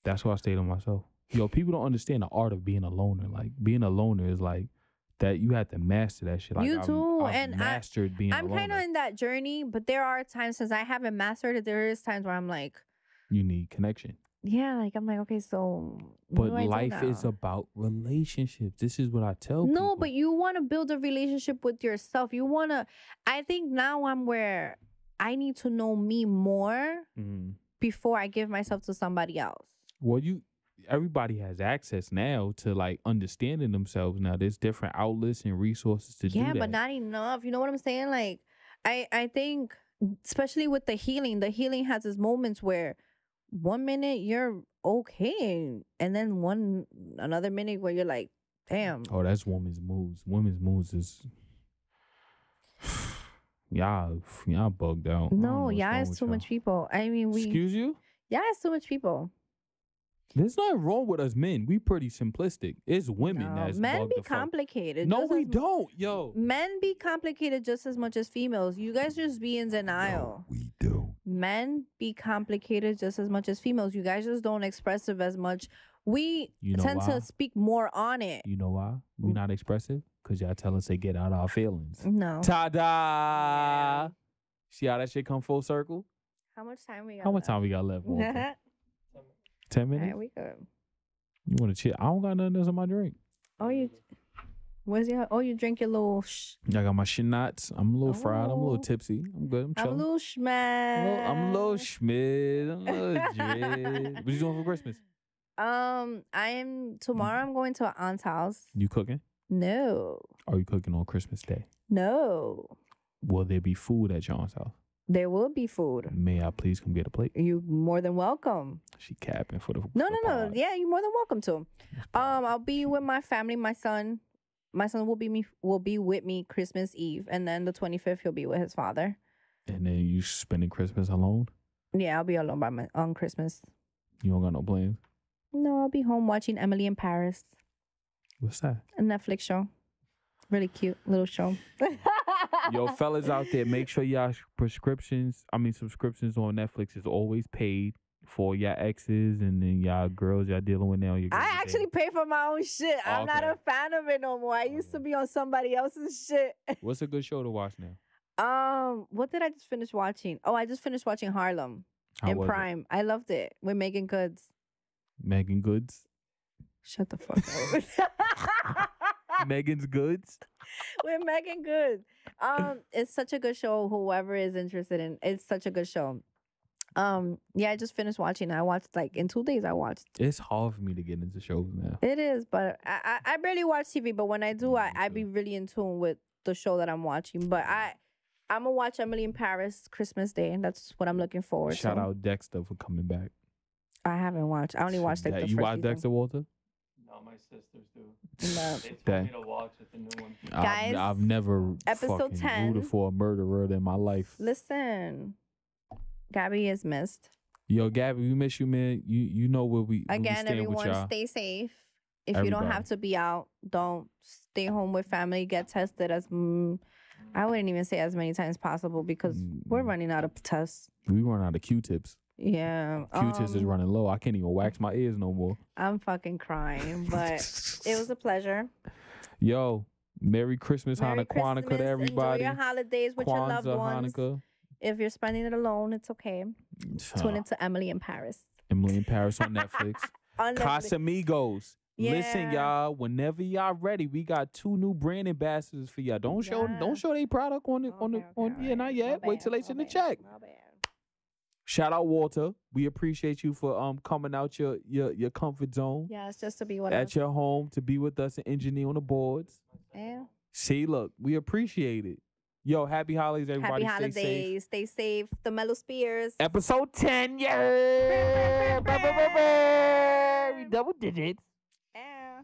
That's why I stayed on myself. Yo, people don't understand the art of being a loner. Like, being a loner is like, that you have to master that shit. Like, you too. I've mastered being I'm a loner. kind of in that journey, but there are times, since I haven't mastered it, there is times where I'm like, You need connection. Yeah, like I'm like, okay, so but life is about relationships. This is what I tell people. No, but you want to build a relationship with yourself. You want to, I think now I'm where I need to know me more before I give myself to somebody else. Well, everybody has access now to like understanding themselves. Now there's different outlets and resources to do that. Yeah, but not enough. You know what I'm saying? Like, I think, especially with the healing has its moments where 1 minute you're okay, and then another minute where you're like, damn. Oh, that's women's moods. Women's moods is y'all bugged out. No, yeah, it's too much people. I mean, excuse you? Yeah, it's too much people. There's nothing wrong with us men. We pretty simplistic. It's women that's men bugged be complicated. No, we don't, yo. Men be complicated just as much as females. You guys just be in denial. No, we do. Men be complicated just as much as females. You guys just don't expressive as much. We tend to speak more on it. You know why? We not expressive? Because y'all tell us to get out of our feelings. No. Ta-da! Yeah. See how that shit come full circle? How much time we got How much time we got left? 10 minutes? All right, we good. You want to chill? I don't got nothing else in my drink. Oh, you drink your little I got my schnapps. I'm a little fried. I'm a little tipsy. I'm good. I'm chilling. I'm a little schmad. I'm a little schmid. I'm a little dread. What you doing for Christmas? Tomorrow I'm going to an aunt's house. You cooking? No. Are you cooking on Christmas Day? No. Will there be food at your aunt's house? There will be food. May I please come get a plate? You more than welcome. She capping for the No. Yeah, you're more than welcome to. I'll be with my family. My son will be with me Christmas Eve, and then the 25th he'll be with his father. And then you spending Christmas alone? Yeah, I'll be alone on Christmas. You don't got no plans? No, I'll be home watching Emily in Paris. What's that? A Netflix show. Really cute little show. Yo, fellas out there, make sure y'all subscriptions on Netflix is always paid for y'all exes and then y'all girls y'all dealing with now. I actually pay for my own shit. I'm not a fan of it no more. I used to be on somebody else's shit. What's a good show to watch now? What did I just finish watching? Oh, I just finished watching Harlem in Prime. I loved it with Megan Goods. Megan Goods? Shut the fuck up. Megan's Goods? With Megan Goods. It's such a good show. Whoever is interested in it's such a good show. Yeah, I just finished watching. I watched like in 2 days. It's hard for me to get into shows now. It is, but I barely watch TV. But when I do, I be really in tune with the show that I'm watching. But I'm gonna watch Emily in Paris Christmas Day, and that's what I'm looking forward to. Shout out Dexter for coming back. I haven't watched. I only watched like the first season. You watch season. Dexter, Walter? No, my sisters do. No. They told me to watch it, the new one. Guys, I've never episode 10 rooted for a murderer in my life. Listen, Gabby is missed. Yo, Gabby, we miss you, man. You know where we again. We everyone, stay safe. If you don't have to be out, don't stay home with family. Get tested I wouldn't even say as many times possible because we're running out of tests. We run out of Q-tips. Yeah. Q-tips is running low. I can't even wax my ears no more. I'm fucking crying, but it was a pleasure. Yo, Merry Christmas, Hanukkah to everybody. Enjoy your holidays with your loved ones. Hanukkah. If you're spending it alone, it's okay. Tune into Emily in Paris. Emily in Paris on Netflix. Casamigos. Yeah. Listen, y'all. Whenever y'all ready, we got 2 new brand ambassadors for y'all. Don't show their product not yet. Wait till they send the check. Shout out Walter. We appreciate you for coming out your comfort zone. Yeah, it's just to be with us. At your home, to be with us and engineer on the boards. Yeah. See, look, we appreciate it. Yo, happy holidays, everybody. Happy holidays. Stay safe. The Mellow Spears. Episode 10. Yeah. Double digits. Yeah.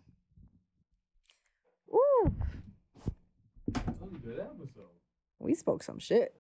Woo. That was a good episode. We spoke some shit.